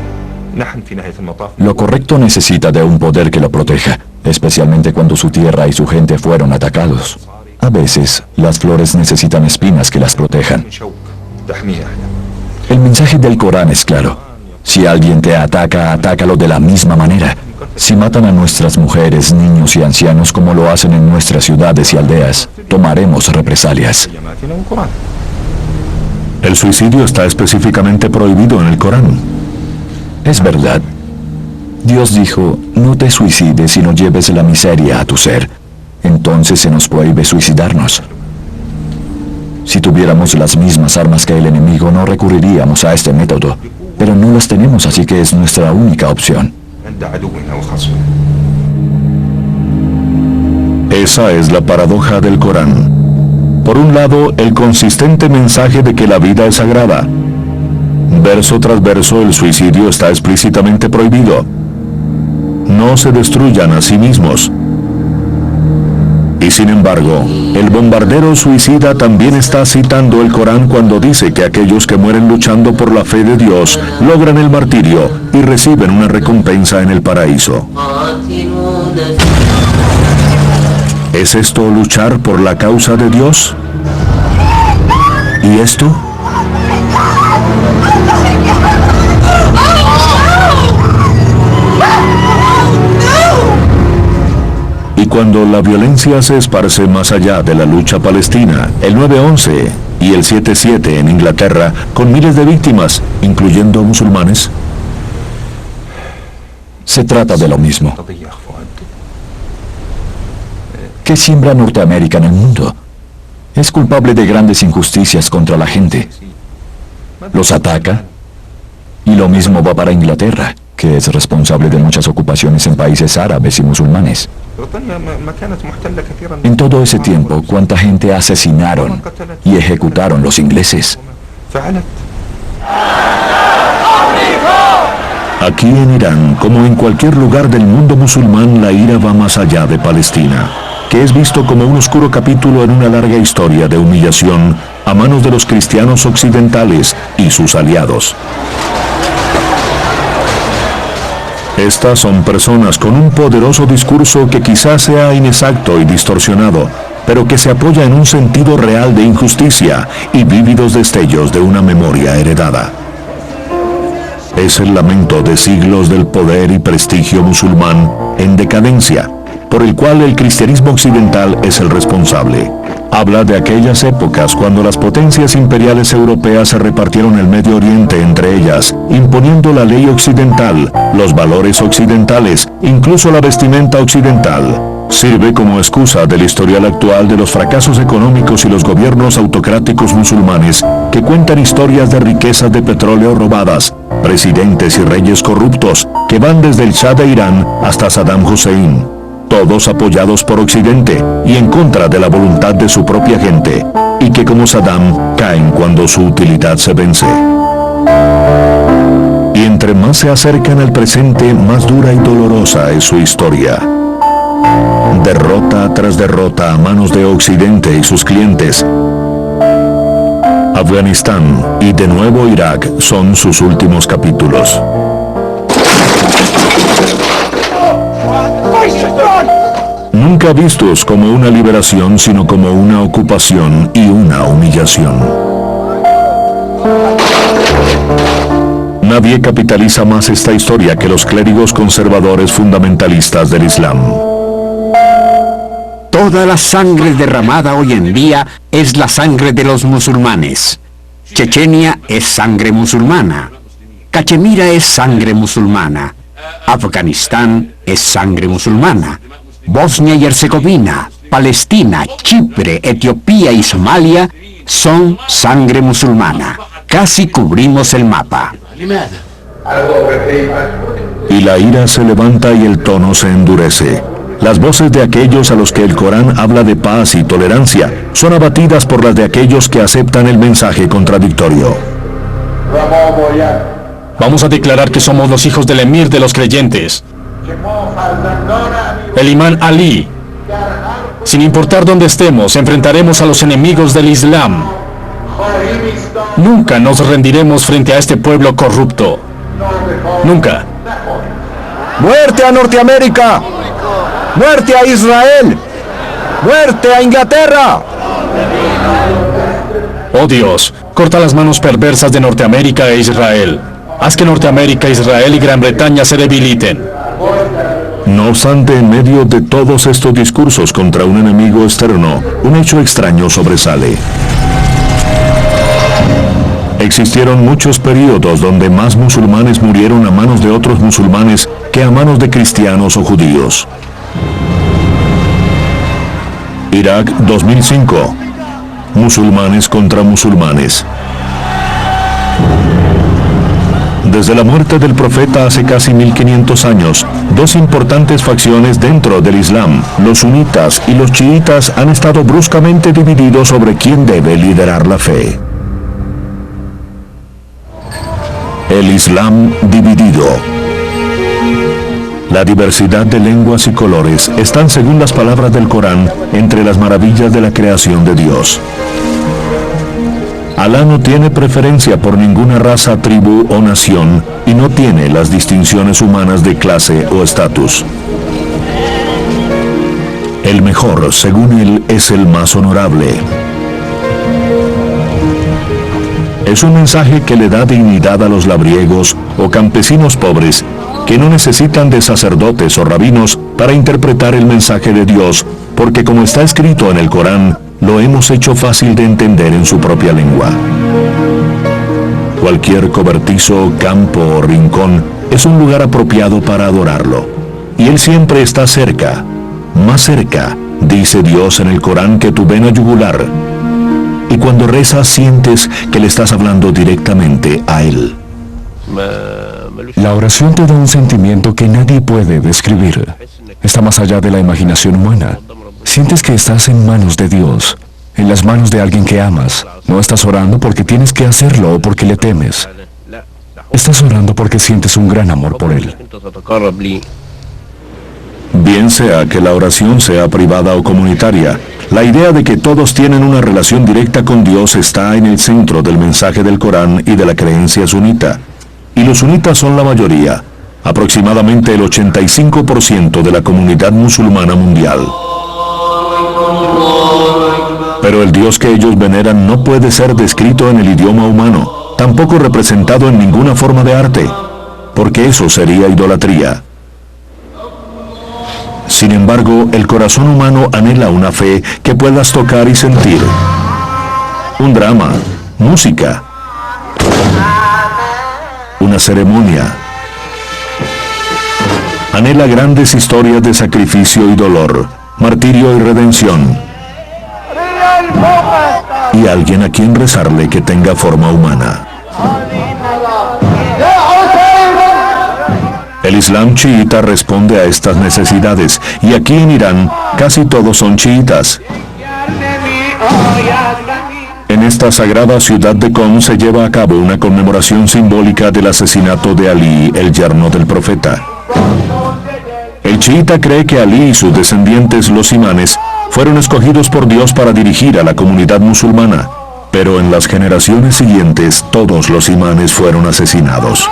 Lo correcto necesita de un poder que lo proteja, especialmente cuando su tierra y su gente fueron atacados. A veces, las flores necesitan espinas que las protejan. El mensaje del Corán es claro. Si alguien te ataca, atácalo de la misma manera. Si matan a nuestras mujeres, niños y ancianos como lo hacen en nuestras ciudades y aldeas, tomaremos represalias. El suicidio está específicamente prohibido en el Corán. Es verdad. Dios dijo, no te suicides y no lleves la miseria a tu ser. Entonces se nos prohíbe suicidarnos. Si tuviéramos las mismas armas que el enemigo, no recurriríamos a este método. Pero no las tenemos, así que es nuestra única opción. Esa es la paradoja del Corán. Por un lado, el consistente mensaje de que la vida es sagrada. Verso tras verso, el suicidio está explícitamente prohibido. No se destruyan a sí mismos. Y sin embargo, el bombardero suicida también está citando el Corán cuando dice que aquellos que mueren luchando por la fe de Dios logran el martirio y reciben una recompensa en el paraíso. ¿Es esto luchar por la causa de Dios? ¿Y esto? Y cuando la violencia se esparce más allá de la lucha palestina, el 9/11 y el 7/7 en Inglaterra, con miles de víctimas, incluyendo musulmanes, se trata de lo mismo. ¿Qué siembra Norteamérica en el mundo? Es culpable de grandes injusticias contra la gente. Los ataca. Y lo mismo va para Inglaterra, que es responsable de muchas ocupaciones en países árabes y musulmanes. En todo ese tiempo, ¿cuánta gente asesinaron y ejecutaron los ingleses? Aquí en Irán, como en cualquier lugar del mundo musulmán, la ira va más allá de Palestina, que es visto como un oscuro capítulo en una larga historia de humillación a manos de los cristianos occidentales y sus aliados. Estas son personas con un poderoso discurso que quizás sea inexacto y distorsionado, pero que se apoya en un sentido real de injusticia y vívidos destellos de una memoria heredada. Es el lamento de siglos del poder y prestigio musulmán en decadencia, por el cual el cristianismo occidental es el responsable. Habla de aquellas épocas cuando las potencias imperiales europeas se repartieron el Medio Oriente entre ellas, imponiendo la ley occidental, los valores occidentales, incluso la vestimenta occidental. Sirve como excusa del historial actual de los fracasos económicos y los gobiernos autocráticos musulmanes que cuentan historias de riquezas de petróleo robadas, presidentes y reyes corruptos que van desde el Shah de Irán hasta Saddam Hussein, todos apoyados por Occidente y en contra de la voluntad de su propia gente, y que como Saddam caen cuando su utilidad se vence. Y entre más se acercan al presente, más dura y dolorosa es su historia. Derrota tras derrota a manos de Occidente y sus clientes. Afganistán y de nuevo Irak son sus últimos capítulos. Nunca vistos como una liberación, sino como una ocupación y una humillación. Nadie capitaliza más esta historia que los clérigos conservadores fundamentalistas del Islam. Toda la sangre derramada hoy en día es la sangre de los musulmanes. Chechenia es sangre musulmana. Cachemira es sangre musulmana. Afganistán es sangre musulmana. Bosnia y Herzegovina, Palestina, Chipre, Etiopía y Somalia son sangre musulmana. Casi cubrimos el mapa. Y la ira se levanta y el tono se endurece. Las voces de aquellos a los que el Corán habla de paz y tolerancia son abatidas por las de aquellos que aceptan el mensaje contradictorio. Vamos a declarar que somos los hijos del emir de los creyentes, el imán Ali. Sin importar dónde estemos, enfrentaremos a los enemigos del Islam. Nunca nos rendiremos frente a este pueblo corrupto. Nunca. ¡Muerte a Norteamérica! ¡Muerte a Israel! ¡Muerte a Inglaterra! Oh Dios, corta las manos perversas de Norteamérica e Israel. Haz que Norteamérica, Israel y Gran Bretaña se debiliten. No obstante, en medio de todos estos discursos contra un enemigo externo, un hecho extraño sobresale. Existieron muchos períodos donde más musulmanes murieron a manos de otros musulmanes que a manos de cristianos o judíos. Irak 2005. Musulmanes contra musulmanes. Desde la muerte del profeta hace casi 1500 años, dos importantes facciones dentro del Islam, los sunitas y los chiitas, han estado bruscamente divididos sobre quién debe liderar la fe. El Islam dividido. La diversidad de lenguas y colores están, según las palabras del Corán, entre las maravillas de la creación de Dios. Alá no tiene preferencia por ninguna raza, tribu o nación y no tiene las distinciones humanas de clase o estatus. El mejor, según él, es el más honorable. Es un mensaje que le da dignidad a los labriegos o campesinos pobres que no necesitan de sacerdotes o rabinos para interpretar el mensaje de Dios, porque como está escrito en el Corán, lo hemos hecho fácil de entender en su propia lengua. Cualquier cobertizo, campo o rincón es un lugar apropiado para adorarlo, y Él siempre está cerca, más cerca Dice Dios en el Corán que tu vena yugular. Y cuando rezas sientes que le estás hablando directamente a Él. La oración te da un sentimiento que nadie puede describir. Está más allá de la imaginación humana. Sientes que estás en manos de Dios, en las manos de alguien que amas. No estás orando porque tienes que hacerlo o porque le temes. Estás orando porque sientes un gran amor por Él. Bien sea que la oración sea privada o comunitaria, la idea de que todos tienen una relación directa con Dios está en el centro del mensaje del Corán y de la creencia sunita. Y los sunitas son la mayoría, aproximadamente el 85% de la comunidad musulmana mundial. Pero el Dios que ellos veneran no puede ser descrito en el idioma humano, tampoco representado en ninguna forma de arte, porque eso sería idolatría. Sin embargo, el corazón humano anhela una fe que puedas tocar y sentir. Un drama, música, una ceremonia. Anhela grandes historias de sacrificio y dolor, martirio y redención. Y alguien a quien rezarle que tenga forma humana. El Islam chiita responde a estas necesidades, y aquí en Irán casi todos son chiitas. En esta sagrada ciudad de Qom se lleva a cabo una conmemoración simbólica del asesinato de Ali, el yerno del profeta. El chiita cree que Ali y sus descendientes, los imanes, fueron escogidos por Dios para dirigir a la comunidad musulmana, pero en las generaciones siguientes todos los imanes fueron asesinados.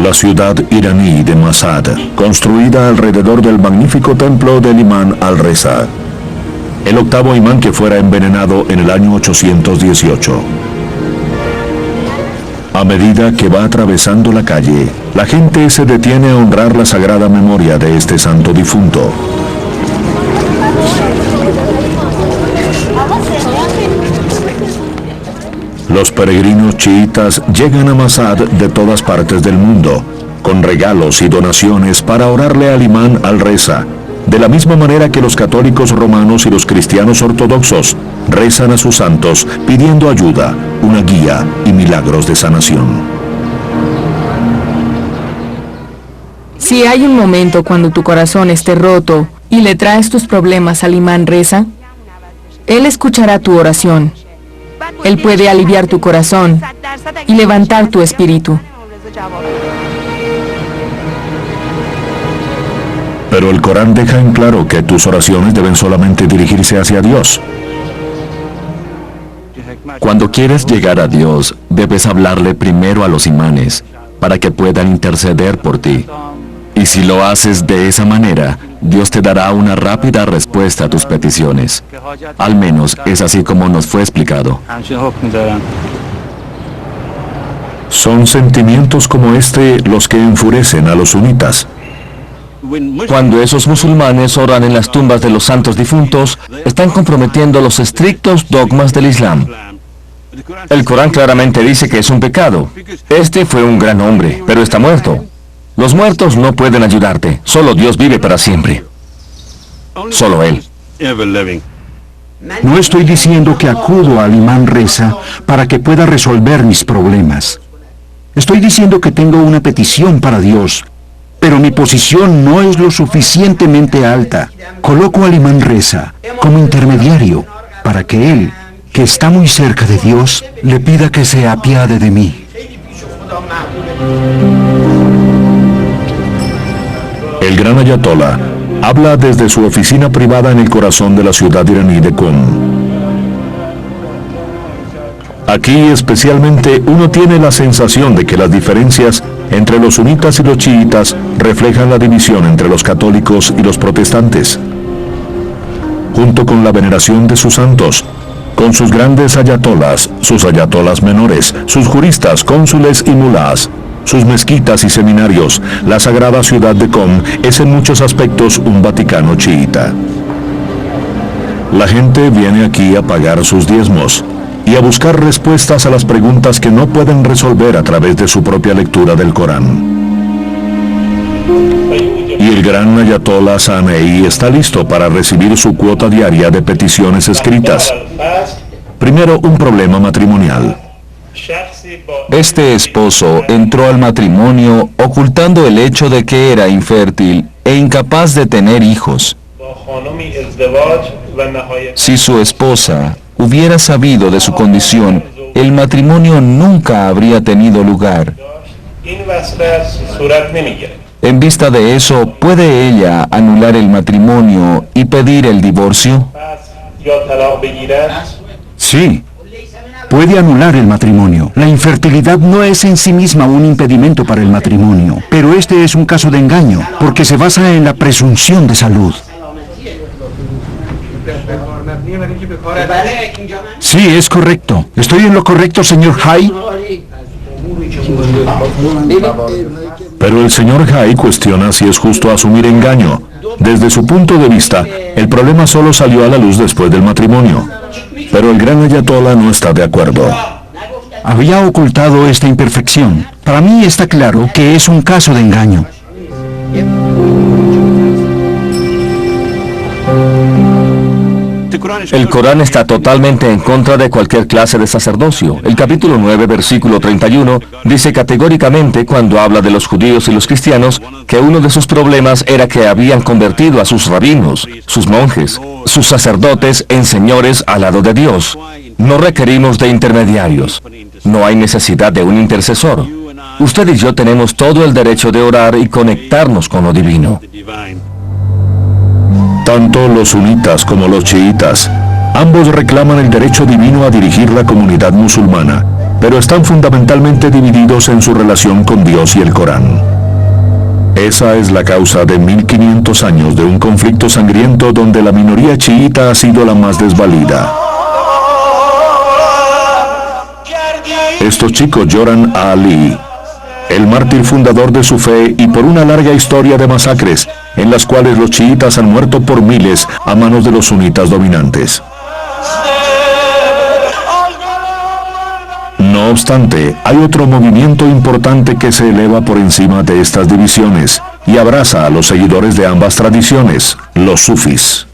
La ciudad iraní de Masad, construida alrededor del magnífico templo del imán al-Reza, el octavo imán que fuera envenenado en el año 818. A medida que va atravesando la calle, la gente se detiene a honrar la sagrada memoria de este santo difunto. Los peregrinos chiitas llegan a Masad de todas partes del mundo, con regalos y donaciones para orarle al imán al-Reza, de la misma manera que los católicos romanos y los cristianos ortodoxos rezan a sus santos pidiendo ayuda, una guía y milagros de sanación. Si hay un momento cuando tu corazón esté roto y le traes tus problemas al imán Reza, él escuchará tu oración. Él puede aliviar tu corazón y levantar tu espíritu. Pero el Corán deja en claro que tus oraciones deben solamente dirigirse hacia Dios. Cuando quieres llegar a Dios, debes hablarle primero a los imanes, para que puedan interceder por ti. Y si lo haces de esa manera, Dios te dará una rápida respuesta a tus peticiones. Al menos es así como nos fue explicado. Son sentimientos como este los que enfurecen a los sunitas. Cuando esos musulmanes oran en las tumbas de los santos difuntos, están comprometiendo los estrictos dogmas del Islam. El Corán claramente dice que es un pecado. Este fue un gran hombre, pero está muerto. Los muertos no pueden ayudarte. Solo Dios vive para siempre. Solo Él. No estoy diciendo que acudo al imán Reza para que pueda resolver mis problemas. Estoy diciendo que tengo una petición para Dios, pero mi posición no es lo suficientemente alta. Coloco al imán Reza como intermediario para que él, que está muy cerca de Dios, le pida que se apiade de mí. El gran ayatolá habla desde su oficina privada en el corazón de la ciudad iraní de Qom. Aquí especialmente uno tiene la sensación de que las diferencias entre los sunitas y los chiitas reflejan la división entre los católicos y los protestantes. Junto con la veneración de sus santos, con sus grandes ayatolas, sus ayatolas menores, sus juristas, cónsules y mulás, sus mezquitas y seminarios, la sagrada ciudad de Qom es en muchos aspectos un Vaticano chiita. La gente viene aquí a pagar sus diezmos y a buscar respuestas a las preguntas que no pueden resolver a través de su propia lectura del Corán. Y el gran Ayatollah Sane'i está listo para recibir su cuota diaria de peticiones escritas. Primero, un problema matrimonial. Este esposo entró al matrimonio ocultando el hecho de que era infértil e incapaz de tener hijos. Si su esposa hubiera sabido de su condición, el matrimonio nunca habría tenido lugar. En vista de eso, ¿puede ella anular el matrimonio y pedir el divorcio? Sí, puede anular el matrimonio. La infertilidad no es en sí misma un impedimento para el matrimonio, pero este es un caso de engaño, porque se basa en la presunción de salud. Sí, es correcto. ¿Estoy en lo correcto, señor Hay? Pero el señor Hay cuestiona si es justo asumir engaño. Desde su punto de vista, el problema solo salió a la luz después del matrimonio. Pero el gran Ayatollah no está de acuerdo. Había ocultado esta imperfección. Para mí está claro que es un caso de engaño. El Corán está totalmente en contra de cualquier clase de sacerdocio. El capítulo 9, versículo 31, dice categóricamente cuando habla de los judíos y los cristianos que uno de sus problemas era que habían convertido a sus rabinos, sus monjes, sus sacerdotes en señores al lado de Dios. No requerimos de intermediarios. No hay necesidad de un intercesor. Usted y yo tenemos todo el derecho de orar y conectarnos con lo divino. Tanto los sunitas como los chiitas, ambos reclaman el derecho divino a dirigir la comunidad musulmana, pero están fundamentalmente divididos en su relación con Dios y el Corán. Esa es la causa de 1500 años de un conflicto sangriento donde la minoría chiita ha sido la más desvalida. Estos chicos lloran a Ali, el mártir fundador de su fe, y por una larga historia de masacres, en las cuales los chiitas han muerto por miles a manos de los sunitas dominantes. No obstante, hay otro movimiento importante que se eleva por encima de estas divisiones y abraza a los seguidores de ambas tradiciones, los sufis.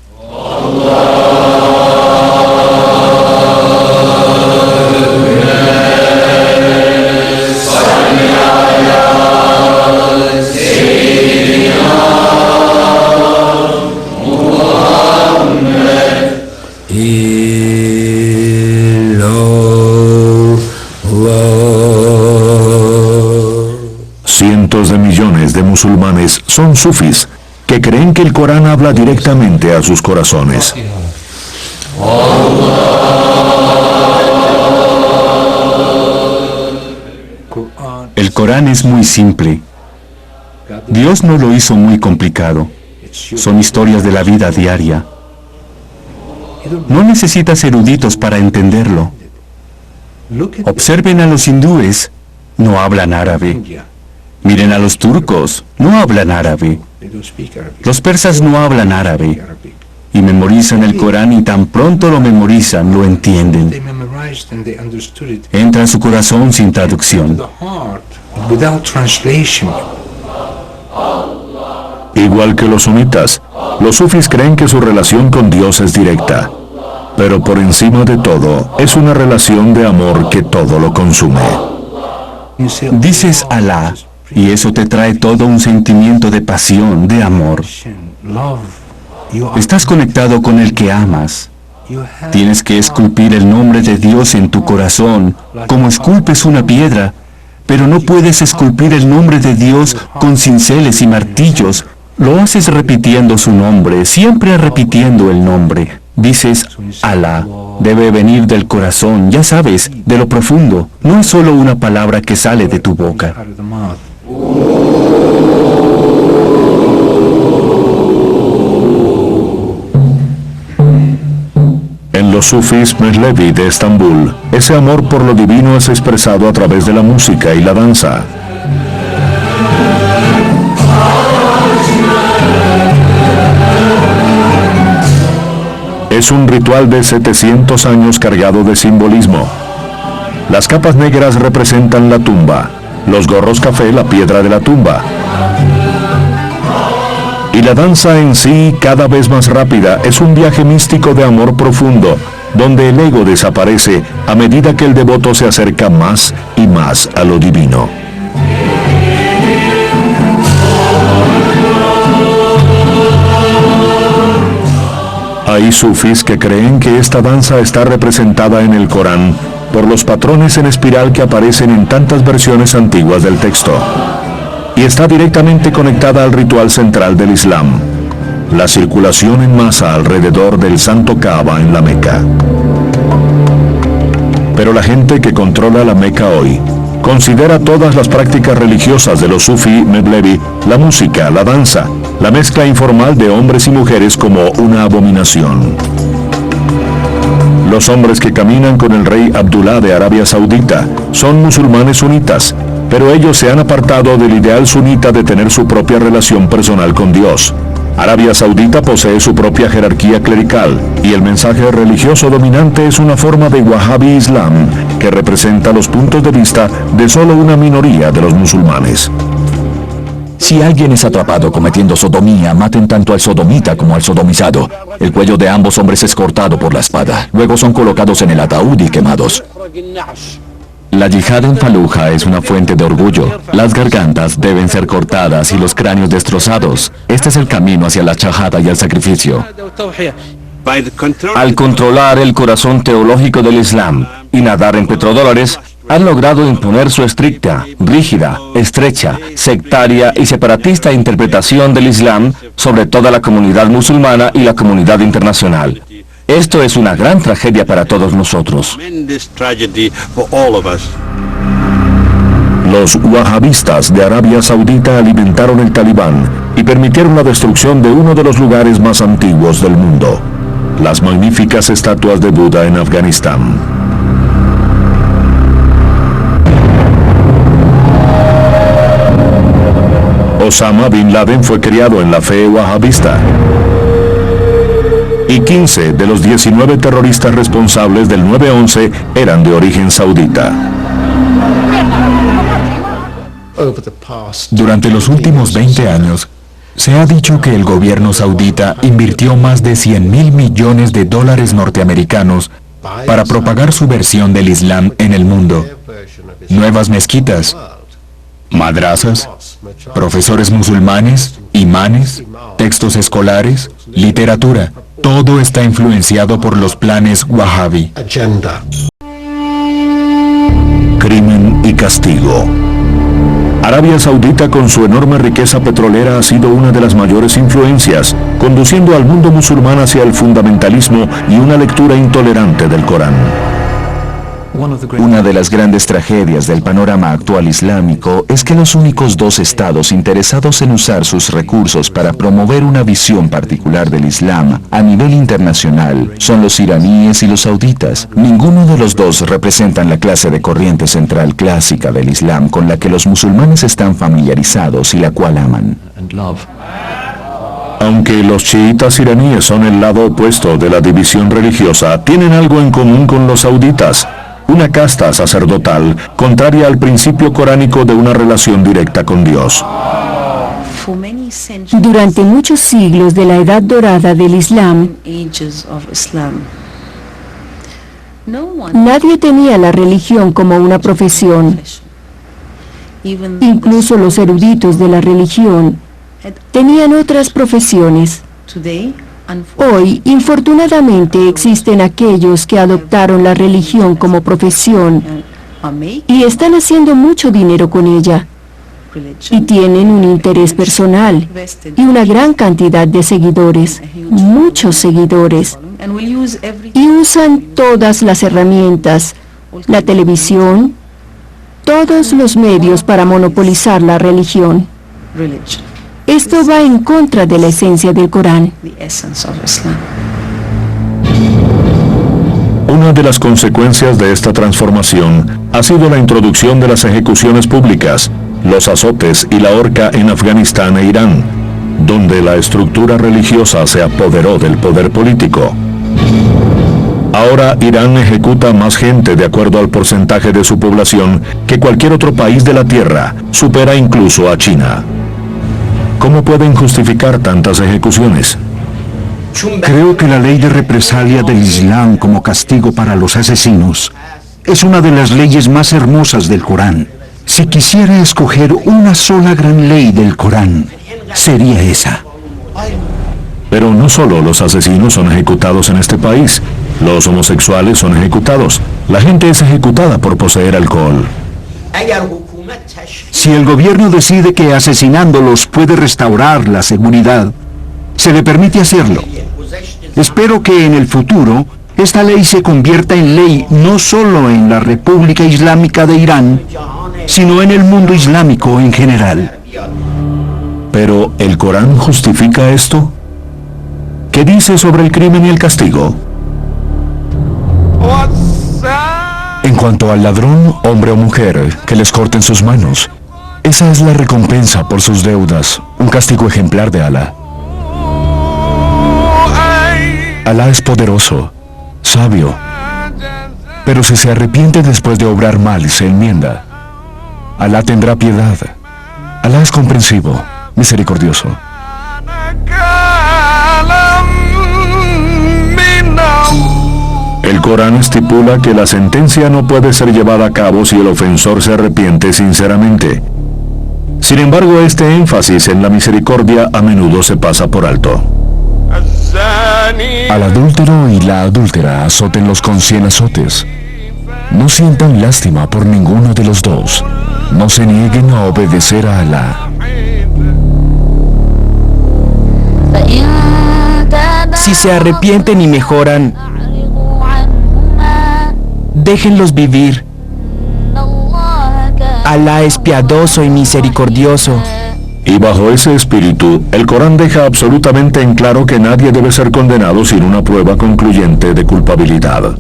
Cientos de millones de musulmanes son sufis que creen que el Corán habla directamente a sus corazones. El Corán es muy simple. Dios no lo hizo muy complicado. Son historias de la vida diaria. No necesitas eruditos para entenderlo. Observen a los hindúes, no hablan árabe. Miren a los turcos, no hablan árabe. Los persas no hablan árabe. Y memorizan el Corán y tan pronto lo memorizan, lo entienden. Entra en su corazón sin traducción. Igual que los sunitas, los sufis creen que su relación con Dios es directa, pero por encima de todo, es una relación de amor que todo lo consume. Dices Alá, y eso te trae todo un sentimiento de pasión, de amor. Estás conectado con el que amas. Tienes que esculpir el nombre de Dios en tu corazón, como esculpes una piedra, pero no puedes esculpir el nombre de Dios con cinceles y martillos. Lo haces repitiendo su nombre, siempre repitiendo el nombre. Dices, Alá, debe venir del corazón, ya sabes, de lo profundo. No es solo una palabra que sale de tu boca. En los sufis Mevlevi de Estambul, ese amor por lo divino es expresado a través de la música y la danza. Es un ritual de 700 años cargado de simbolismo. Las capas negras representan la tumba, los gorros café la piedra de la tumba. Y la danza en sí, cada vez más rápida, es un viaje místico de amor profundo, donde el ego desaparece a medida que el devoto se acerca más y más a lo divino. Hay sufís que creen que esta danza está representada en el Corán por los patrones en espiral que aparecen en tantas versiones antiguas del texto, y está directamente conectada al ritual central del Islam, la circulación en masa alrededor del Santo Kaaba en la Meca. Pero la gente que controla la Meca hoy considera todas las prácticas religiosas de los sufí Mevlevi, la música, la danza, la mezcla informal de hombres y mujeres como una abominación. Los hombres que caminan con el rey Abdullah de Arabia Saudita son musulmanes sunitas, pero ellos se han apartado del ideal sunita de tener su propia relación personal con Dios. Arabia Saudita posee su propia jerarquía clerical, y el mensaje religioso dominante es una forma de Wahhabi Islam que representa los puntos de vista de solo una minoría de los musulmanes. Si alguien es atrapado cometiendo sodomía, maten tanto al sodomita como al sodomizado. El cuello de ambos hombres es cortado por la espada. Luego son colocados en el ataúd y quemados. La yihad en Fallujah es una fuente de orgullo. Las gargantas deben ser cortadas y los cráneos destrozados. Este es el camino hacia la shahada y el sacrificio. Al controlar el corazón teológico del Islam y nadar en petrodólares, han logrado imponer su estricta, rígida, estrecha, sectaria y separatista interpretación del Islam sobre toda la comunidad musulmana y la comunidad internacional. Esto es una gran tragedia para todos nosotros. Los wahhabistas de Arabia Saudita alimentaron el Talibán y permitieron la destrucción de uno de los lugares más antiguos del mundo, las magníficas estatuas de Buda en Afganistán. Osama Bin Laden fue criado en la fe wahhabista. Y 15 de los 19 terroristas responsables del 9/11 eran de origen saudita. Durante los últimos 20 años, se ha dicho que el gobierno saudita invirtió más de $100.000 millones norteamericanos para propagar su versión del Islam en el mundo. Nuevas mezquitas, madrasas, profesores musulmanes, imanes, textos escolares, literatura. Todo está influenciado por los planes Wahhabi. Crimen y castigo. Arabia Saudita, con su enorme riqueza petrolera, ha sido una de las mayores influencias, conduciendo al mundo musulmán hacia el fundamentalismo y una lectura intolerante del Corán. Una de las grandes tragedias del panorama actual islámico es que los únicos dos estados interesados en usar sus recursos para promover una visión particular del Islam a nivel internacional son los iraníes y los sauditas. Ninguno de los dos representan la clase de corriente central clásica del Islam con la que los musulmanes están familiarizados y la cual aman. Aunque los chiitas iraníes son el lado opuesto de la división religiosa, tienen algo en común con los sauditas: una casta sacerdotal contraria al principio coránico de una relación directa con Dios. Durante muchos siglos de la edad dorada del Islam, nadie tenía la religión como una profesión. Incluso los eruditos de la religión tenían otras profesiones. Hoy, infortunadamente, existen aquellos que adoptaron la religión como profesión y están haciendo mucho dinero con ella. Y tienen un interés personal y una gran cantidad de seguidores, muchos seguidores. Y usan todas las herramientas, la televisión, todos los medios para monopolizar la religión. Esto va en contra de la esencia del Corán. Una de las consecuencias de esta transformación ha sido la introducción de las ejecuciones públicas, los azotes y la horca en Afganistán e Irán, donde la estructura religiosa se apoderó del poder político. Ahora Irán ejecuta más gente de acuerdo al porcentaje de su población que cualquier otro país de la Tierra, supera incluso a China. ¿Cómo pueden justificar tantas ejecuciones? Creo que la ley de represalia del Islam como castigo para los asesinos es una de las leyes más hermosas del Corán. Si quisiera escoger una sola gran ley del Corán, sería esa. Pero no solo los asesinos son ejecutados en este país, los homosexuales son ejecutados. La gente es ejecutada por poseer alcohol. Si el gobierno decide que asesinándolos puede restaurar la seguridad, se le permite hacerlo. Espero que en el futuro esta ley se convierta en ley no solo en la República Islámica de Irán, sino en el mundo islámico en general. ¿Pero el Corán justifica esto? ¿Qué dice sobre el crimen y el castigo? En cuanto al ladrón, hombre o mujer, que les corten sus manos, esa es la recompensa por sus deudas, un castigo ejemplar de Alá. Alá es poderoso, sabio, pero si se arrepiente después de obrar mal y se enmienda, Alá tendrá piedad. Alá es comprensivo, misericordioso. El Corán estipula que la sentencia no puede ser llevada a cabo si el ofensor se arrepiente sinceramente. Sin embargo, este énfasis en la misericordia a menudo se pasa por alto. Al adúltero y la adúltera azótenlos con 100 azotes. No sientan lástima por ninguno de los dos. No se nieguen a obedecer a Alá. Si se arrepienten y mejoran, déjenlos vivir. Alá es piadoso y misericordioso. Y bajo ese espíritu, el Corán deja absolutamente en claro que nadie debe ser condenado sin una prueba concluyente de culpabilidad.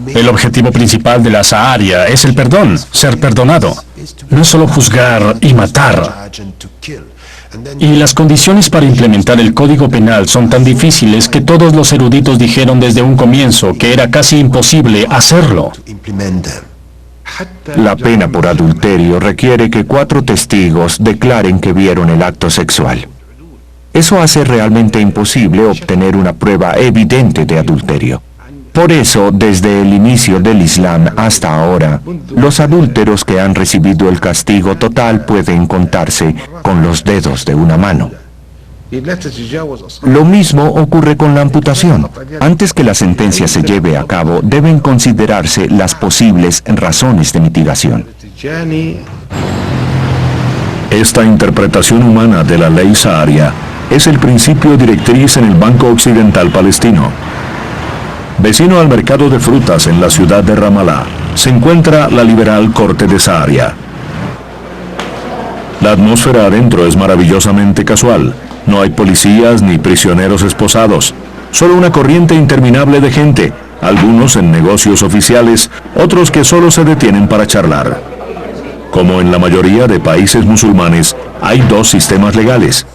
El objetivo principal de la Sharia es el perdón, ser perdonado. No es solo juzgar y matar. Y las condiciones para implementar el Código Penal son tan difíciles que todos los eruditos dijeron desde un comienzo que era casi imposible hacerlo. La pena por adulterio requiere que 4 testigos declaren que vieron el acto sexual. Eso hace realmente imposible obtener una prueba evidente de adulterio. Por eso, desde el inicio del Islam hasta ahora, los adúlteros que han recibido el castigo total pueden contarse con los dedos de una mano. Lo mismo ocurre con la amputación. Antes que la sentencia se lleve a cabo, deben considerarse las posibles razones de mitigación. Esta interpretación humana de la ley Sharia es el principio directriz en el Banco Occidental Palestino. Vecino al mercado de frutas en la ciudad de Ramallah, se encuentra la liberal Corte de Sharia. La atmósfera adentro es maravillosamente casual. No hay policías ni prisioneros esposados. Solo una corriente interminable de gente, algunos en negocios oficiales, otros que solo se detienen para charlar. Como en la mayoría de países musulmanes, hay 2 sistemas legales.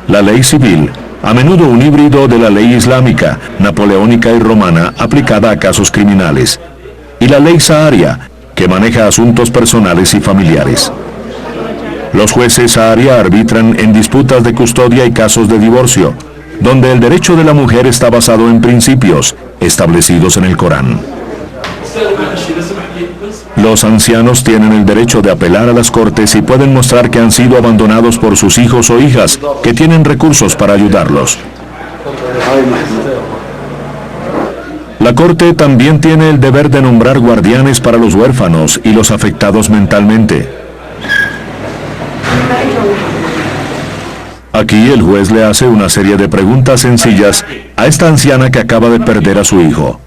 La ley civil, a menudo un híbrido de la ley islámica, napoleónica y romana aplicada a casos criminales, y la ley Sharia, que maneja asuntos personales y familiares. Los jueces Sharia arbitran en disputas de custodia y casos de divorcio, donde el derecho de la mujer está basado en principios establecidos en el Corán. Los ancianos tienen el derecho de apelar a las cortes y pueden mostrar que han sido abandonados por sus hijos o hijas, que tienen recursos para ayudarlos. La corte también tiene el deber de nombrar guardianes para los huérfanos y los afectados mentalmente. Aquí el juez le hace una serie de preguntas sencillas a esta anciana que acaba de perder a su hijo.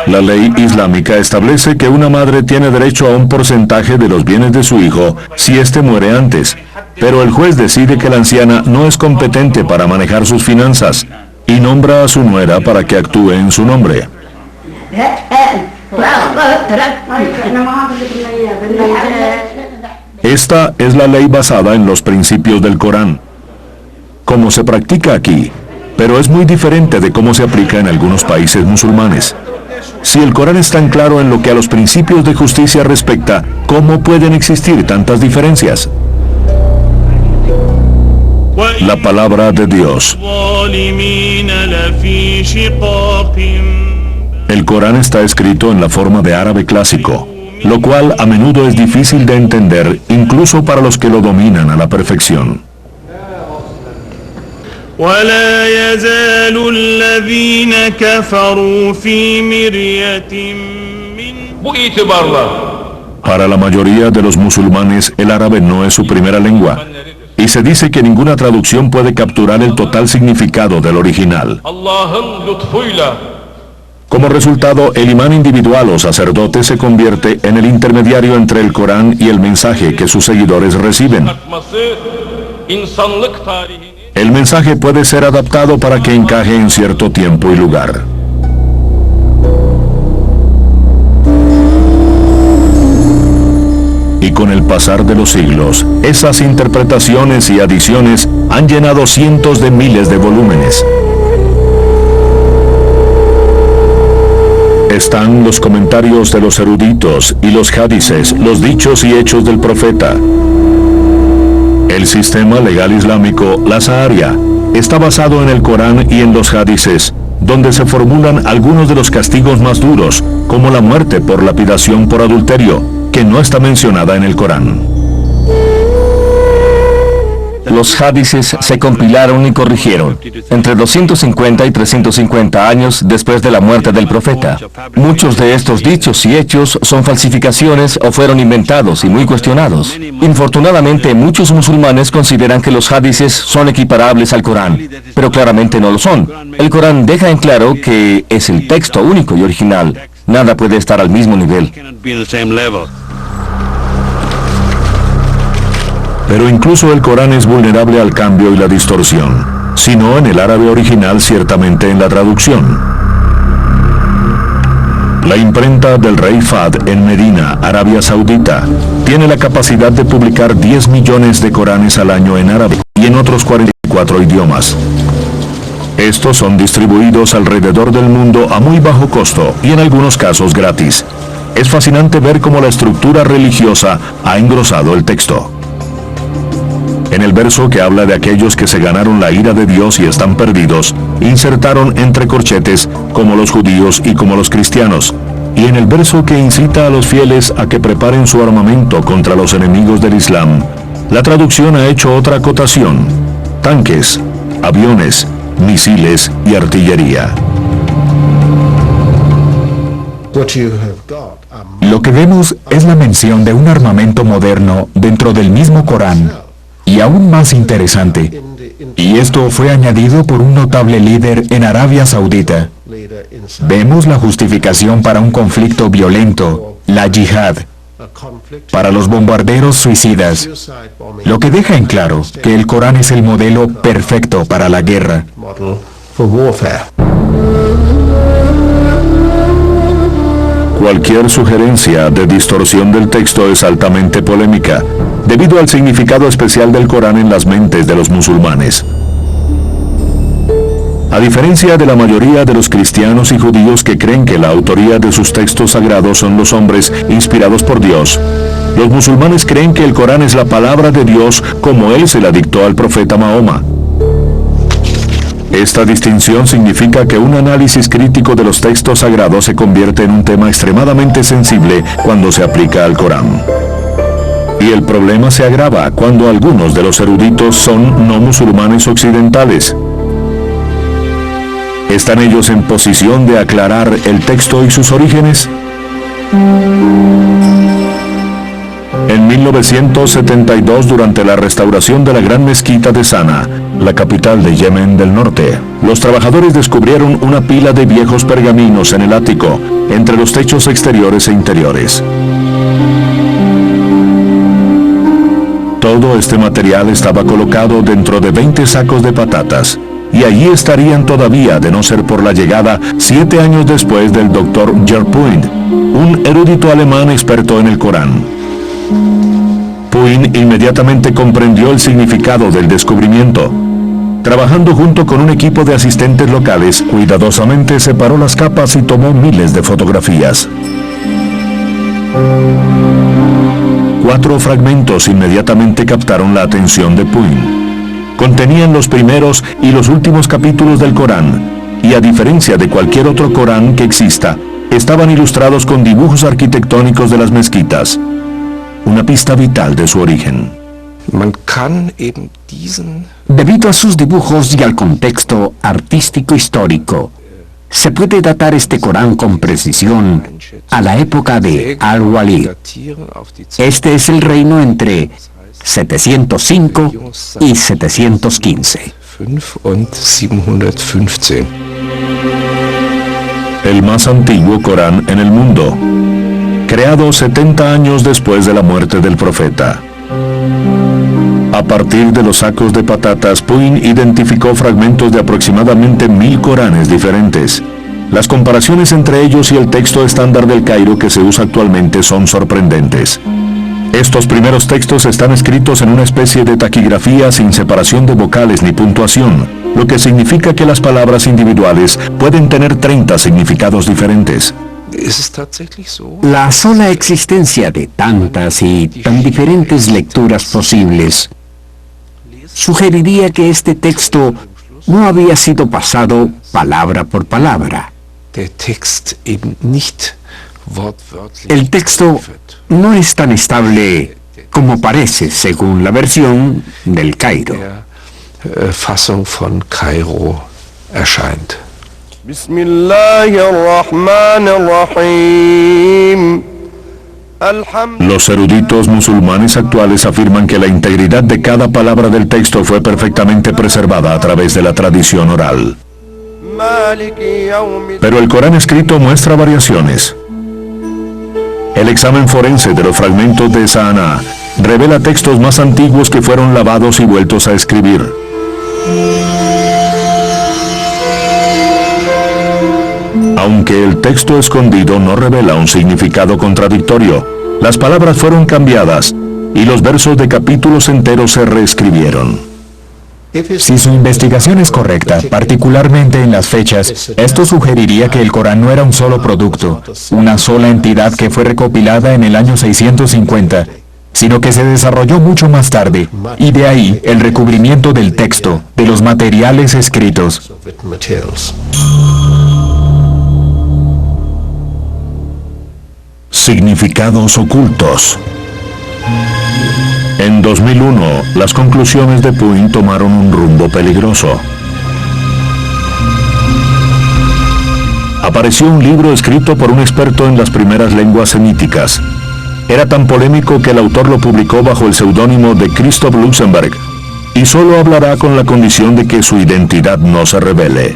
La ley islámica establece que una madre tiene derecho a un porcentaje de los bienes de su hijo si éste muere antes, pero el juez decide que la anciana no es competente para manejar sus finanzas y nombra a su nuera para que actúe en su nombre. Esta es la ley basada en los principios del Corán, como se practica aquí, pero es muy diferente de cómo se aplica en algunos países musulmanes. Si el Corán es tan claro en lo que a los principios de justicia respecta, ¿cómo pueden existir tantas diferencias? La palabra de Dios. El Corán está escrito en la forma de árabe clásico, lo cual a menudo es difícil de entender, incluso para los que lo dominan a la perfección. ولا يزال الذين كفروا في مرية من Para la mayoría de los musulmanes, el árabe no es su primera lengua, y se dice que ninguna traducción puede capturar el total significado del original. Como resultado, el imán individual o sacerdote se convierte en el intermediario entre el Corán y el mensaje que sus seguidores reciben. El mensaje puede ser adaptado para que encaje en cierto tiempo y lugar. Y con el pasar de los siglos, esas interpretaciones y adiciones han llenado cientos de miles de volúmenes. Están los comentarios de los eruditos y los hadices, los dichos y hechos del profeta. El sistema legal islámico, la Sharia, está basado en el Corán y en los hadices, donde se formulan algunos de los castigos más duros, como la muerte por lapidación por adulterio, que no está mencionada en el Corán. Los hadices se compilaron y corrigieron entre 250 y 350 años después de la muerte del profeta. Muchos de estos dichos y hechos son falsificaciones o fueron inventados y muy cuestionados. Infortunadamente, muchos musulmanes consideran que los hadices son equiparables al Corán, pero claramente no lo son. El Corán deja en claro que es el texto único y original. Nada puede estar al mismo nivel. Pero incluso el Corán es vulnerable al cambio y la distorsión, si no en el árabe original, ciertamente en la traducción. La imprenta del rey Fahd en Medina, Arabia Saudita, tiene la capacidad de publicar 10 millones de Coranes al año en árabe y en otros 44 idiomas. Estos son distribuidos alrededor del mundo a muy bajo costo y en algunos casos gratis. Es fascinante ver cómo la estructura religiosa ha engrosado el texto. En el verso que habla de aquellos que se ganaron la ira de Dios y están perdidos, insertaron entre corchetes como los judíos y como los cristianos. Y en el verso que incita a los fieles a que preparen su armamento contra los enemigos del Islam, la traducción ha hecho otra acotación: tanques, aviones, misiles y artillería. Lo que vemos es la mención de un armamento moderno dentro del mismo Corán. Y aún más interesante, y esto fue añadido por un notable líder en Arabia Saudita. Vemos la justificación para un conflicto violento, la yihad, para los bombarderos suicidas, lo que deja en claro que el Corán es el modelo perfecto para la guerra. Cualquier sugerencia de distorsión del texto es altamente polémica, debido al significado especial del Corán en las mentes de los musulmanes. A diferencia de la mayoría de los cristianos y judíos que creen que la autoría de sus textos sagrados son los hombres inspirados por Dios, los musulmanes creen que el Corán es la palabra de Dios como Él se la dictó al profeta Mahoma. Esta distinción significa que un análisis crítico de los textos sagrados se convierte en un tema extremadamente sensible cuando se aplica al Corán. Y el problema se agrava cuando algunos de los eruditos son no musulmanes occidentales. ¿Están ellos en posición de aclarar el texto y sus orígenes? En 1972, durante la restauración de la Gran Mezquita de Sana, la capital de Yemen del Norte, los trabajadores descubrieron una pila de viejos pergaminos en el ático, entre los techos exteriores e interiores. Todo este material estaba colocado dentro de 20 sacos de patatas, y allí estarían todavía de no ser por la llegada 7 años después del Dr. Jerpuin, un erudito alemán experto en el Corán. Puin inmediatamente comprendió el significado del descubrimiento. Trabajando junto con un equipo de asistentes locales, cuidadosamente separó las capas y tomó miles de fotografías. 4 fragmentos inmediatamente captaron la atención de Puin. Contenían los primeros y los últimos capítulos del Corán, y a diferencia de cualquier otro Corán que exista, estaban ilustrados con dibujos arquitectónicos de las mezquitas, una pista vital de su origen. Debido a sus dibujos y al contexto artístico-histórico, se puede datar este Corán con precisión a la época de Al-Walid. Este es el reino entre 705 y 715. El más antiguo Corán en el mundo, creado 70 años después de la muerte del profeta. A partir de los sacos de patatas, Puin identificó fragmentos de aproximadamente 1000 Coranes diferentes. Las comparaciones entre ellos y el texto estándar del Cairo que se usa actualmente son sorprendentes. Estos primeros textos están escritos en una especie de taquigrafía sin separación de vocales ni puntuación, lo que significa que las palabras individuales pueden tener 30 significados diferentes. La sola existencia de tantas y tan diferentes lecturas posibles sugeriría que este texto no había sido pasado palabra por palabra. El texto no es tan estable como parece según la versión del Cairo. Los eruditos musulmanes actuales afirman que la integridad de cada palabra del texto fue perfectamente preservada a través de la tradición oral. Pero el Corán escrito muestra variaciones. El examen forense de los fragmentos de Sa'aná revela textos más antiguos que fueron lavados y vueltos a escribir. Aunque el texto escondido no revela un significado contradictorio, las palabras fueron cambiadas y los versos de capítulos enteros se reescribieron. Si su investigación es correcta, particularmente en las fechas, esto sugeriría que el Corán no era un solo producto, una sola entidad que fue recopilada en el año 650, sino que se desarrolló mucho más tarde, y de ahí el recubrimiento del texto, de los materiales escritos. Significados ocultos. En 2001, las conclusiones de Puin tomaron un rumbo peligroso. Apareció un libro escrito por un experto en las primeras lenguas semíticas. Era tan polémico que el autor lo publicó bajo el seudónimo de Christoph Luxemburg, y solo hablará con la condición de que su identidad no se revele.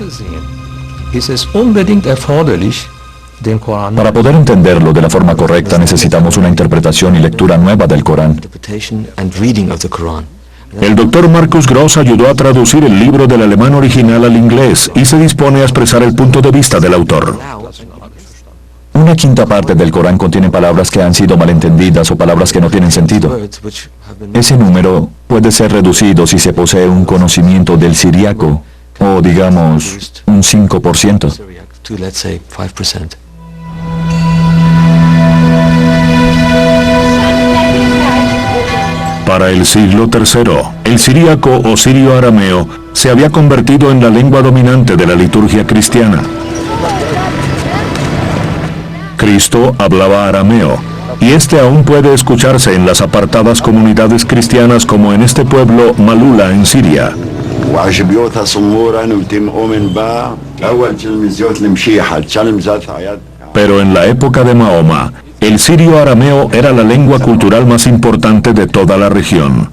Para poder entenderlo de la forma correcta necesitamos una interpretación y lectura nueva del Corán. El doctor Marcus Gross ayudó a traducir el libro del alemán original al inglés y se dispone a expresar el punto de vista del autor. Una quinta parte del Corán contiene palabras que han sido malentendidas o palabras que no tienen sentido. Ese número puede ser reducido si se posee un conocimiento del siríaco, o digamos, un 5%. Para el siglo III, el siríaco o sirio-arameo se había convertido en la lengua dominante de la liturgia cristiana. Cristo hablaba arameo, y este aún puede escucharse en las apartadas comunidades cristianas como en este pueblo Malula en Siria. Pero en la época de Mahoma, el sirio-arameo era la lengua cultural más importante de toda la región.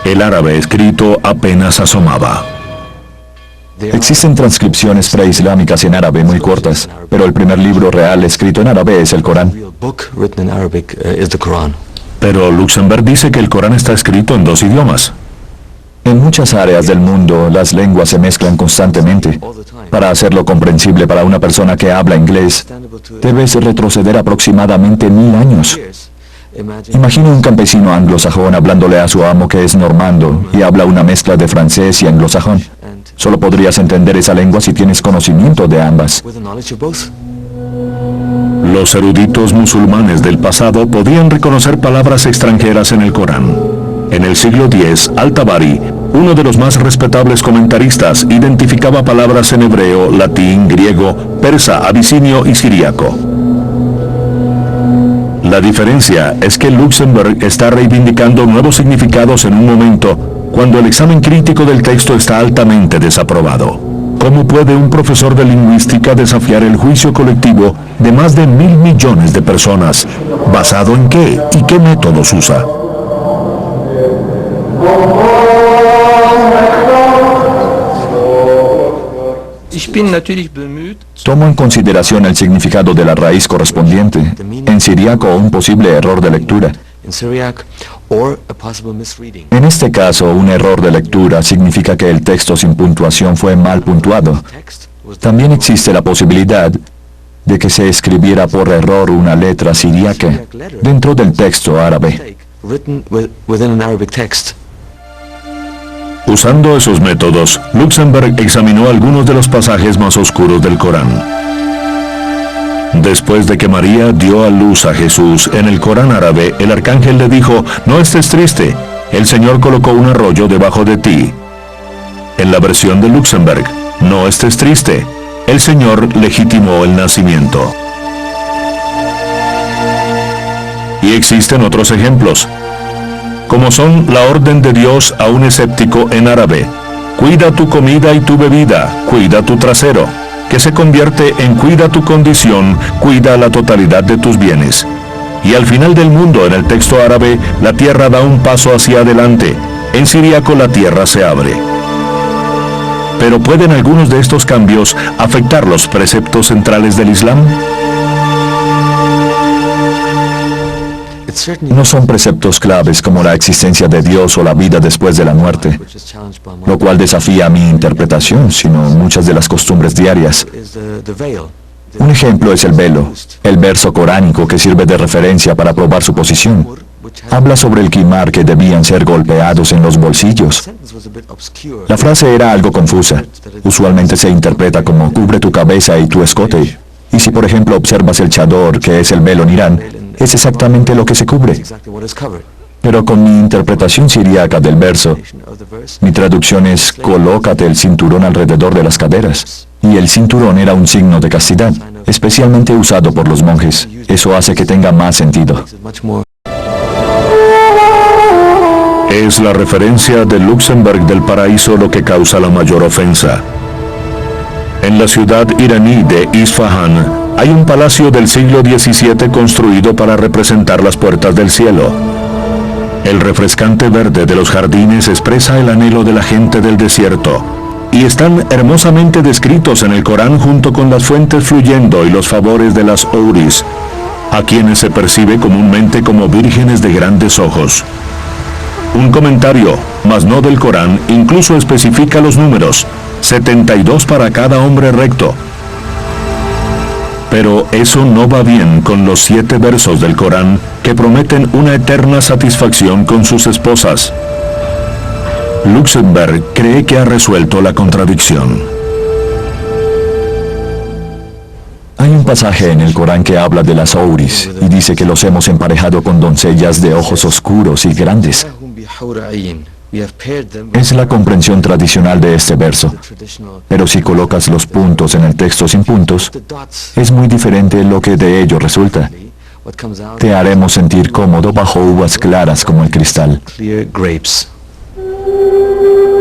El árabe escrito apenas asomaba. Existen transcripciones preislámicas en árabe muy cortas, pero el primer libro real escrito en árabe es el Corán. Pero Luxemburg dice que el Corán está escrito en 2 idiomas. En muchas áreas del mundo, las lenguas se mezclan constantemente. Para hacerlo comprensible para una persona que habla inglés, debes retroceder aproximadamente 1000 años. Imagina un campesino anglosajón hablándole a su amo que es normando y habla una mezcla de francés y anglosajón. Solo podrías entender esa lengua si tienes conocimiento de ambas. Los eruditos musulmanes del pasado podían reconocer palabras extranjeras en el Corán. En el siglo X, Al-Tabari, uno de los más respetables comentaristas, identificaba palabras en hebreo, latín, griego, persa, abisinio y siríaco. La diferencia es que Luxemburg está reivindicando nuevos significados en un momento cuando el examen crítico del texto está altamente desaprobado. ¿Cómo puede un profesor de lingüística desafiar el juicio colectivo de más de 1.000 millones de personas? ¿Basado en qué y qué métodos usa? Tomo en consideración el significado de la raíz correspondiente, en siríaco un posible error de lectura. En este caso, un error de lectura significa que el texto sin puntuación fue mal puntuado. También existe la posibilidad de que se escribiera por error una letra siríaca dentro del texto árabe. Usando esos métodos, Luxemburg examinó algunos de los pasajes más oscuros del Corán. Después de que María dio a luz a Jesús, en el Corán árabe, el arcángel le dijo, no estés triste, el Señor colocó un arroyo debajo de ti. En la versión de Luxemburg, no estés triste, el Señor legitimó el nacimiento. Y existen otros ejemplos, como son la orden de Dios a un escéptico en árabe, cuida tu comida y tu bebida, cuida tu trasero, que se convierte en cuida tu condición, cuida la totalidad de tus bienes. Y al final del mundo, en el texto árabe, la tierra da un paso hacia adelante, en siríaco la tierra se abre. Pero ¿pueden algunos de estos cambios afectar los preceptos centrales del Islam? No son preceptos claves como la existencia de Dios o la vida después de la muerte, lo cual desafía mi interpretación, sino muchas de las costumbres diarias. Un ejemplo es el velo, el verso coránico que sirve de referencia para probar su posición. Habla sobre el quimar que debían ser golpeados en los bolsillos. La frase era algo confusa. Usualmente se interpreta como cubre tu cabeza y tu escote. Y si por ejemplo observas el chador, que es el velo en Irán, es exactamente lo que se cubre. Pero con mi interpretación siríaca del verso, mi traducción es colócate el cinturón alrededor de las caderas. Y el cinturón era un signo de castidad, especialmente usado por los monjes. Eso hace que tenga más sentido. Es la referencia de Luxemburg del paraíso lo que causa la mayor ofensa. En la ciudad iraní de Isfahán, hay un palacio del siglo XVII construido para representar las puertas del cielo. El refrescante verde de los jardines expresa el anhelo de la gente del desierto, y están hermosamente descritos en el Corán junto con las fuentes fluyendo y los favores de las houris, a quienes se percibe comúnmente como vírgenes de grandes ojos. Un comentario, mas no del Corán, incluso especifica los números, 72 para cada hombre recto. Pero eso no va bien con los 7 versos del Corán que prometen una eterna satisfacción con sus esposas. Luxemburg cree que ha resuelto la contradicción. Hay un pasaje en el Corán que habla de las houris y dice que los hemos emparejado con doncellas de ojos oscuros y grandes. Es la comprensión tradicional de este verso, pero si colocas los puntos en el texto sin puntos, es muy diferente lo que de ello resulta. Te haremos sentir cómodo bajo uvas claras como el cristal.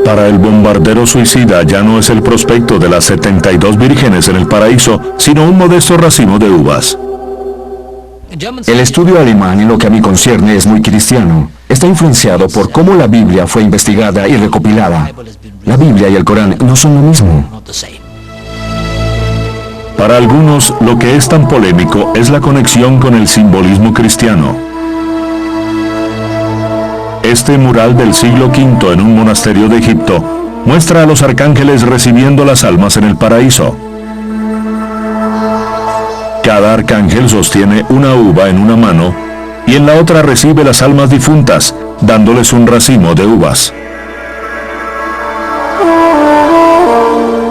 Para el bombardero suicida ya no es el prospecto de las 72 vírgenes en el paraíso, sino un modesto racimo de uvas. El estudio alemán, en lo que a mí concierne, es muy cristiano. Está influenciado por cómo la Biblia fue investigada y recopilada. La Biblia y el Corán no son lo mismo. Para algunos, lo que es tan polémico es la conexión con el simbolismo cristiano. Este mural del siglo V en un monasterio de Egipto muestra a los arcángeles recibiendo las almas en el paraíso. Cada arcángel sostiene una uva en una mano y en la otra recibe las almas difuntas, dándoles un racimo de uvas.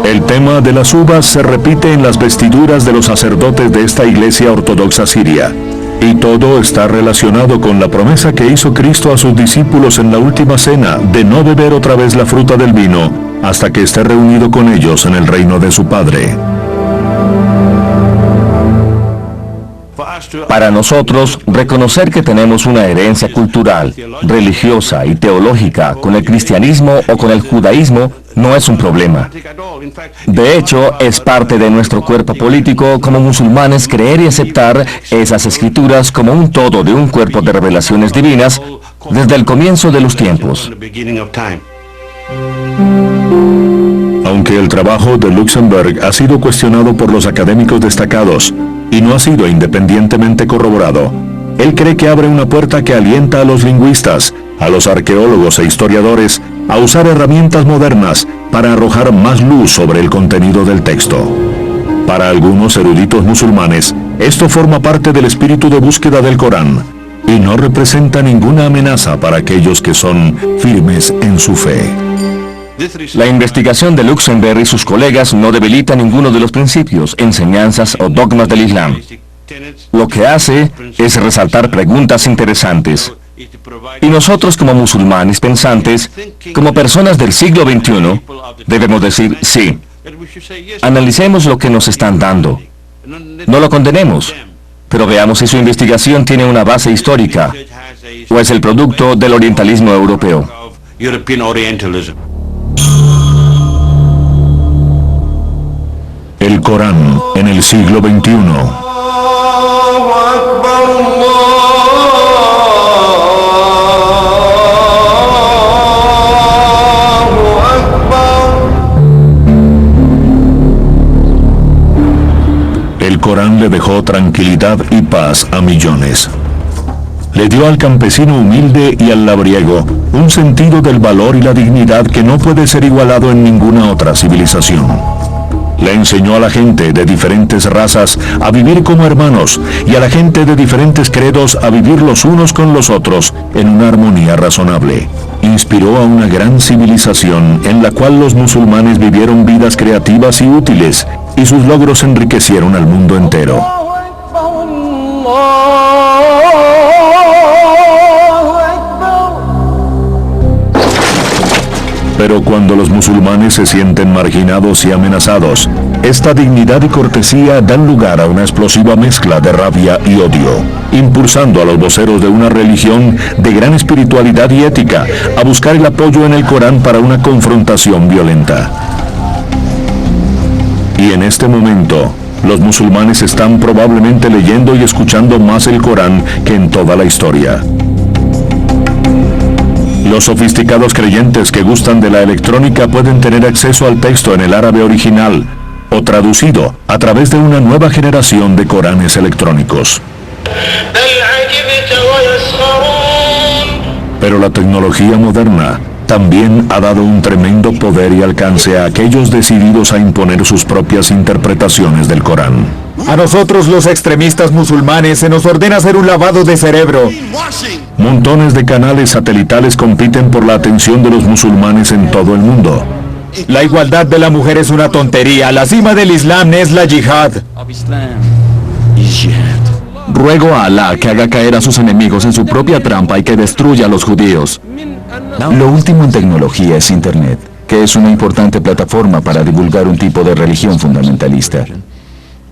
El tema de las uvas se repite en las vestiduras de los sacerdotes de esta iglesia ortodoxa siria. Y todo está relacionado con la promesa que hizo Cristo a sus discípulos en la última cena de no beber otra vez la fruta del vino hasta que esté reunido con ellos en el reino de su Padre. Para nosotros, reconocer que tenemos una herencia cultural, religiosa y teológica con el cristianismo o con el judaísmo no es un problema. De hecho, es parte de nuestro cuerpo político como musulmanes creer y aceptar esas escrituras como un todo de un cuerpo de revelaciones divinas desde el comienzo de los tiempos. Aunque el trabajo de Luxemburg ha sido cuestionado por los académicos destacados y no ha sido independientemente corroborado, él cree que abre una puerta que alienta a los lingüistas, a los arqueólogos e historiadores a usar herramientas modernas para arrojar más luz sobre el contenido del texto. Para algunos eruditos musulmanes, esto forma parte del espíritu de búsqueda del Corán y no representa ninguna amenaza para aquellos que son firmes en su fe. La investigación de Luxemburg y sus colegas no debilita ninguno de los principios, enseñanzas o dogmas del Islam. Lo que hace es resaltar preguntas interesantes. Y nosotros como musulmanes pensantes, como personas del siglo XXI, debemos decir sí. Analicemos lo que nos están dando. No lo condenemos, pero veamos si su investigación tiene una base histórica o es el producto del orientalismo europeo. El Corán en el siglo XXI. El Corán le dejó tranquilidad y paz a millones. Le dio al campesino humilde y al labriego un sentido del valor y la dignidad que no puede ser igualado en ninguna otra civilización. Le enseñó a la gente de diferentes razas a vivir como hermanos y a la gente de diferentes credos a vivir los unos con los otros en una armonía razonable. Inspiró a una gran civilización en la cual los musulmanes vivieron vidas creativas y útiles y sus logros enriquecieron al mundo entero. Pero cuando los musulmanes se sienten marginados y amenazados, esta dignidad y cortesía dan lugar a una explosiva mezcla de rabia y odio, impulsando a los voceros de una religión de gran espiritualidad y ética a buscar el apoyo en el Corán para una confrontación violenta. Y en este momento, los musulmanes están probablemente leyendo y escuchando más el Corán que en toda la historia. Los sofisticados creyentes que gustan de la electrónica pueden tener acceso al texto en el árabe original o traducido a través de una nueva generación de Coranes electrónicos. Pero la tecnología moderna también ha dado un tremendo poder y alcance a aquellos decididos a imponer sus propias interpretaciones del Corán. A nosotros los extremistas musulmanes se nos ordena hacer un lavado de cerebro. Montones de canales satelitales compiten por la atención de los musulmanes en todo el mundo. La igualdad de la mujer es una tontería. La cima del Islam es la yihad. Ruego a Alá que haga caer a sus enemigos en su propia trampa y que destruya a los judíos. Lo último en tecnología es Internet, que es una importante plataforma para divulgar un tipo de religión fundamentalista.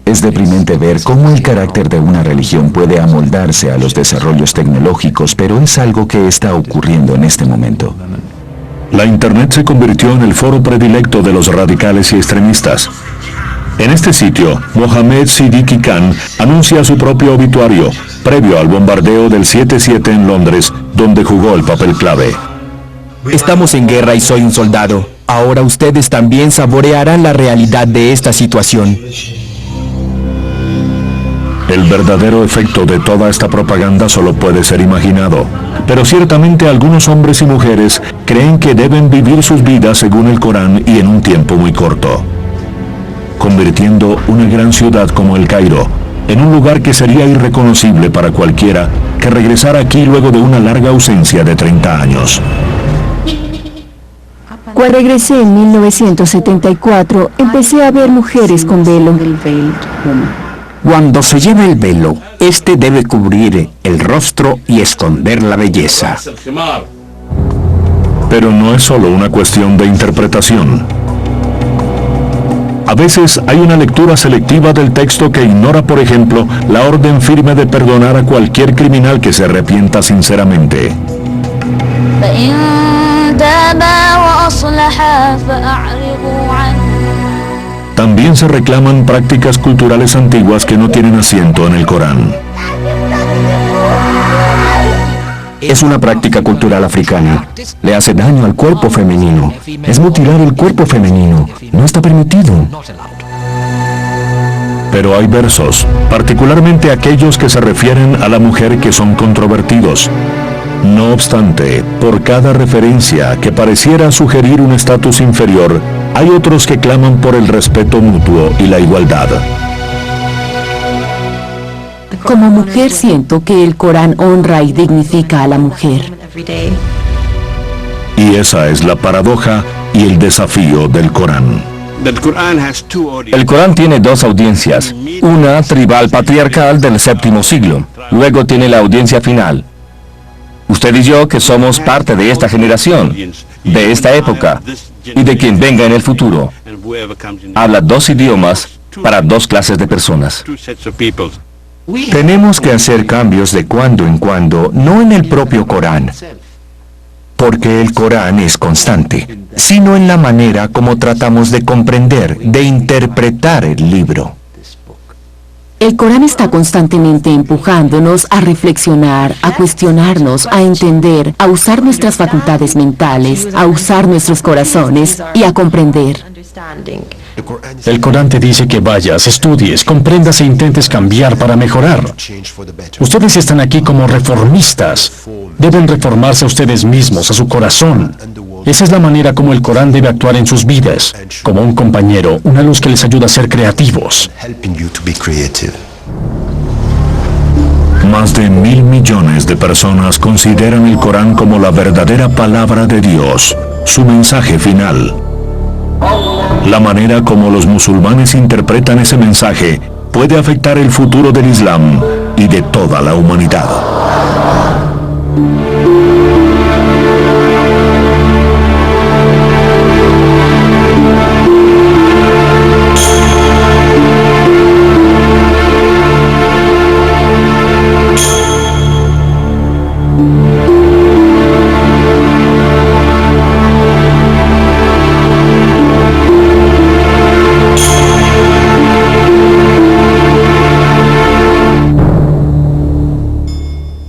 Es deprimente ver cómo el carácter de una religión puede amoldarse a los desarrollos tecnológicos, pero es algo que está ocurriendo en este momento. La Internet se convirtió en el foro predilecto de los radicales y extremistas. En este sitio, Mohammed Siddiqui Khan anuncia su propio obituario, previo al bombardeo del 7/7 en Londres, donde jugó el papel clave. Estamos en guerra y soy un soldado. Ahora ustedes también saborearán la realidad de esta situación. El verdadero efecto de toda esta propaganda solo puede ser imaginado, pero ciertamente algunos hombres y mujeres creen que deben vivir sus vidas según el Corán y en un tiempo muy corto, convirtiendo una gran ciudad como El Cairo en un lugar que sería irreconocible para cualquiera que regresara aquí luego de una larga ausencia de 30 años. Cuando regresé en 1974, empecé a ver mujeres con velo. Cuando se lleva el velo, este debe cubrir el rostro y esconder la belleza. Pero no es solo una cuestión de interpretación. A veces hay una lectura selectiva del texto que ignora, por ejemplo, la orden firme de perdonar a cualquier criminal que se arrepienta sinceramente. También se reclaman prácticas culturales antiguas que no tienen asiento en el Corán. Es una práctica cultural africana. Le hace daño al cuerpo femenino. Es mutilar el cuerpo femenino. No está permitido. Pero hay versos, particularmente aquellos que se refieren a la mujer, que son controvertidos. No obstante, por cada referencia que pareciera sugerir un estatus inferior, hay otros que claman por el respeto mutuo y la igualdad. Como mujer siento que el Corán honra y dignifica a la mujer. Y esa es la paradoja y el desafío del Corán. El Corán tiene dos audiencias, una tribal patriarcal del séptimo siglo, luego tiene la audiencia final. Usted y yo, que somos parte de esta generación, de esta época, y de quien venga en el futuro, habla dos idiomas para dos clases de personas. Tenemos que hacer cambios de cuando en cuando, no en el propio Corán, porque el Corán es constante, sino en la manera como tratamos de comprender, de interpretar el libro. El Corán está constantemente empujándonos a reflexionar, a cuestionarnos, a entender, a usar nuestras facultades mentales, a usar nuestros corazones y a comprender. El Corán te dice que vayas, estudies, comprendas e intentes cambiar para mejorar. Ustedes están aquí como reformistas. Deben reformarse a ustedes mismos, a su corazón. Esa es la manera como el Corán debe actuar en sus vidas, como un compañero, una luz que les ayuda a ser creativos. Más de 1.000 millones de personas consideran el Corán como la verdadera palabra de Dios, su mensaje final. La manera como los musulmanes interpretan ese mensaje puede afectar el futuro del Islam y de toda la humanidad.